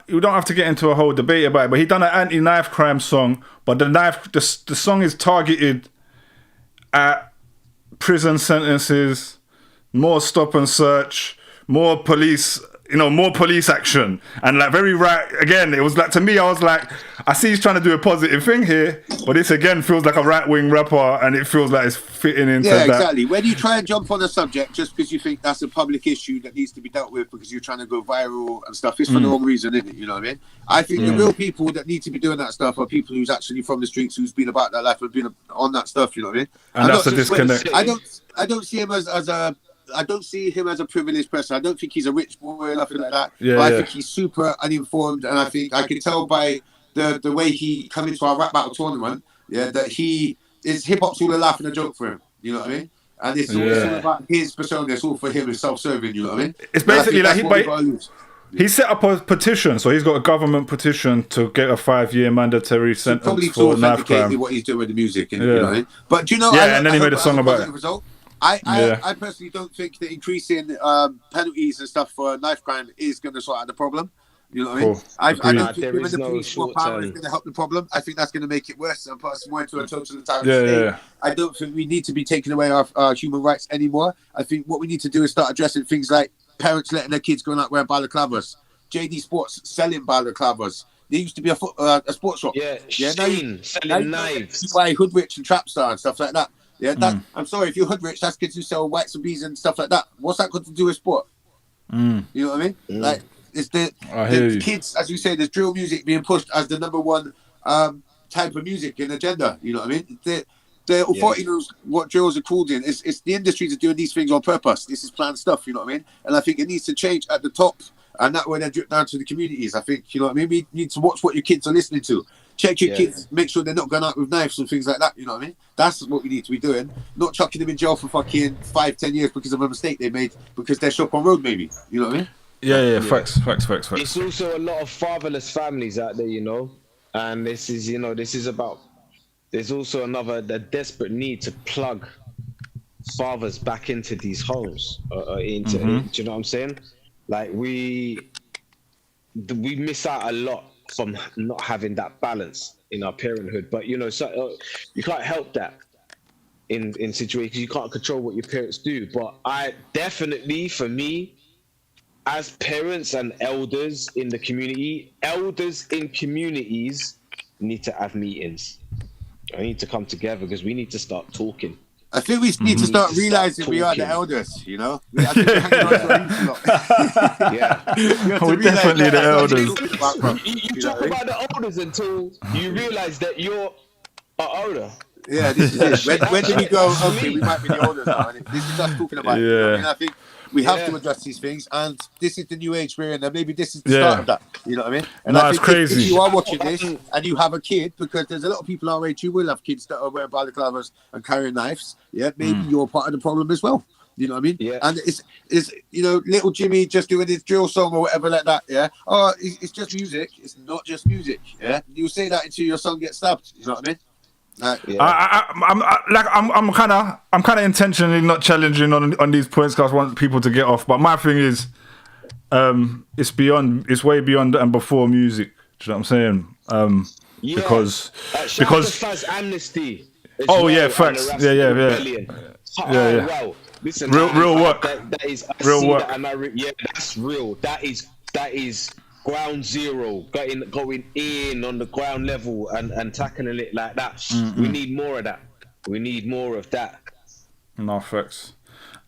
you don't have to get into a whole debate about it. But he done an anti-knife crime song, but the song is targeted at prison sentences, more stop and search, more police. More police action, and like very right again. It was like, to me, I was like, I see he's trying to do a positive thing here, but this again feels like a right-wing rapper, and it feels like it's fitting into that. Yeah, exactly. When you try and jump on a subject just because you think that's a public issue that needs to be dealt with because you're trying to go viral and stuff, it's for the wrong reason, isn't it? You know what I mean? I think the real people that need to be doing that stuff are people who's actually from the streets, who's been about their life and been on that stuff. You know what I mean? And that's the disconnect. I don't see him as a. I don't see him as a privileged person. I don't think he's a rich boy or nothing like that. But I think he's super uninformed, and I think I can tell by the way he come into our rap battle tournament, that his hip hop's all a laugh and a joke for him. You know what I mean? And it's all about his persona. It's all for him. It's self-serving. You know what I mean? It's basically like he set up a petition, so he's got a government petition to get a 5-year mandatory sentence for knife crime. What he's doing with the music, and you know what I mean? But do you know? And then he made a song about it. Result. I personally don't think that increasing penalties and stuff for knife crime is going to sort out the problem. You know what I mean? I don't think giving the police more power is going to help the problem. I think that's going to make it worse and put us more into a totalitarian state. I don't think we need to be taking away our human rights anymore. I think what we need to do is start addressing things like parents letting their kids go out wearing balaclavas, JD Sports selling balaclavas. There used to be a sports shop. Selling knives. You buy Hoodrich and Trapstar and stuff like that. I'm sorry, if you're hood rich, that's kids who sell whites and bees and stuff like that. What's that got to do with sport? You know what I mean? Like, it's the kids, as you say, there's drill music being pushed as the number one type of music in the agenda. You know what I mean? The authority knows what drills are called in. It's the industries are doing these things on purpose. This is planned stuff. You know what I mean? And I think it needs to change at the top, and that way then drip down to the communities. I think, you know what I mean? We need to watch what your kids are listening to. Check your kids, make sure they're not going out with knives and things like that, you know what I mean? That's what we need to be doing. Not chucking them in jail for fucking 5-10 years because of a mistake they made because they're shop on road, maybe. You know what I mean? Yeah. Facts. It's also a lot of fatherless families out there, you know? And this is about... There's also the desperate need to plug fathers back into these homes. Do you know what I'm saying? Like, we miss out a lot from not having that balance in our parenthood, but you can't help that in situations. You can't control what your parents do, but I definitely, for me, as parents and elders in the community, elders in communities need to have meetings. I need to come together because we need to start talking. I think we need to start realizing we are the elders, you know? I think we're hanging on to we're definitely the elders. You talk about the elders until you realize that you're older. Yeah, this is it. When do we go, okay, we might be the elders now? And this is us talking about it. You know what I mean? I think we have to address these things, and this is the new age we're in, and maybe this is the start of that. You know what I mean? And I think it's crazy. If you are watching this and you have a kid, because there's a lot of people our age who will have kids that are wearing balaclavas and carrying knives, maybe you're part of the problem as well. You know what I mean? Yeah. And it's little Jimmy just doing his drill song or whatever like that. Yeah. Oh, it's just music. It's not just music. Yeah. You say that until your son gets stabbed. You know what I mean? I'm kind of intentionally not challenging on these points because I want people to get off. But my thing is, it's way beyond and before music. Do you know what I'm saying? Because Faz Amnesty. Facts. Yeah. Listen, real work. That is real work. That's real. That is ground zero, going in on the ground level and tackling it like that. We need more of that. We need more of that. No, facts.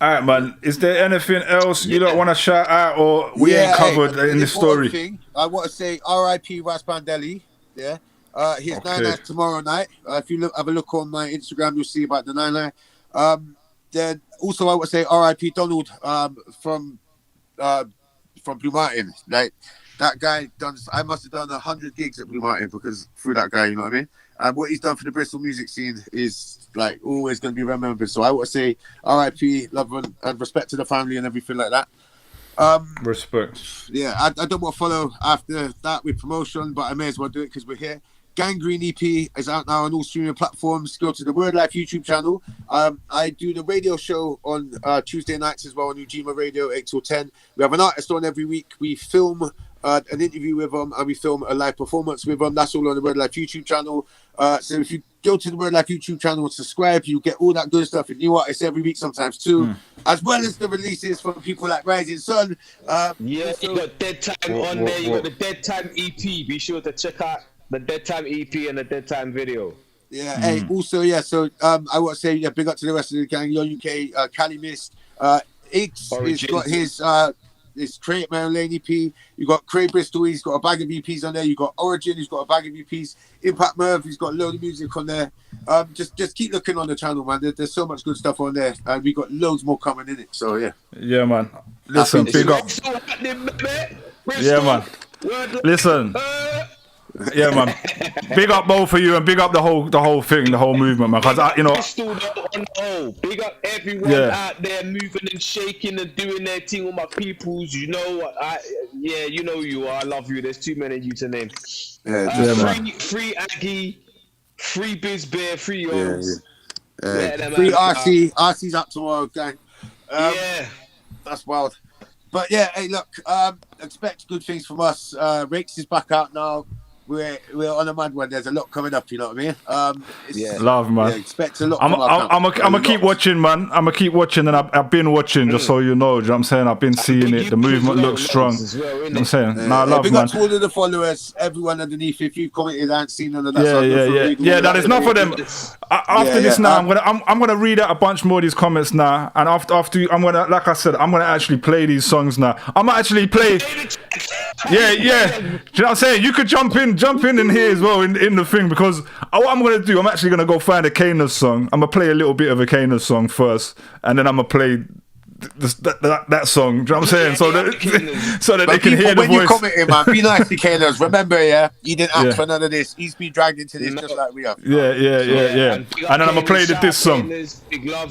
All right, man. Is there anything else you don't want to shout out, or we ain't covered in the story? Thing, I want to say R.I.P. Raspandelli. Yeah. His 9 nights tomorrow night. If you have a look on my Instagram, you'll see about the 9 night. then also I would say R.I.P. Donald from Blue Mountain. Like that guy I must have done 100 gigs at Blue Mountain because through that guy, you know what I mean? And what he's done for the Bristol music scene is like always going to be remembered. So I would say R.I.P. love and respect to the family and everything like that. Respect. Yeah, I don't want to follow after that with promotion, but I may as well do it because we're here. Gangrene EP is out now on all streaming platforms. Go to the Wordlife YouTube channel. I do the radio show on Tuesday nights as well on Ujima Radio, 8 till 10. We have an artist on every week. We film an interview with them and we film a live performance with them. That's all on the Wordlife YouTube channel. So if you go to the Wordlife YouTube channel and subscribe, you get all that good stuff and new artists every week sometimes too, as well as the releases from people like Rising Son. You got Dead Time on there. You got the Dead Time EP. Be sure to check out the Dead Time EP and the Dead Time video. Yeah. Hey, also, yeah. So I want to say, big up to the rest of the gang. Yo UK, Cali Mist, X has got his Create My Own Lane EP. You got Cray Bristol, he's got a bag of EPs on there. You got Origin, he's got a bag of EPs. Impact Merv, he's got a load of music on there. Just keep looking on the channel, man. There's so much good stuff on there, and we got loads more coming in it. So yeah, man. Listen, big up. Yeah, man. Listen. Yeah, man. Big up both of you and big up the whole thing, the whole movement, man. Because big up everyone out there moving and shaking and doing their thing with my peoples. You know what? You know you are. I love you. There's too many of you to name. Free Aggie, free Biz Bear, free Yours. Free RC. RC's up tomorrow, gang. That's wild. But yeah, hey, look, expect good things from us. Rakes is back out now. We're on a mad one. There's a lot coming up, you know what I mean? Love, man. Yeah, expect a lot. I'm gonna keep watching, man. I'm gonna keep watching, and I've been watching, just so you know. Do you know what I'm saying? I've been seeing it. The movement looks strong. You know what I'm saying? I love, big man. up to all of the followers, everyone underneath. If you commented and seen none of that, yeah. That is enough for them. After this, now I'm gonna read out a bunch more of these comments now, and after I'm gonna, like I said, I'm gonna actually play these songs now. I'm gonna actually play. Yeah. Do you know what I'm saying? You could jump in here as well in the thing, because what I'm gonna do, I'm actually gonna go find a K Ners song. I'm gonna play a little bit of a K Ners song first, and then I'm gonna play that song. Do you know what I'm saying? So that they can hear the voice. When you commenting, man, be nice to K Ners. Remember, he didn't ask for none of this. He's been dragged into this just like we have. Yeah. And then I'm gonna play this song. Big love.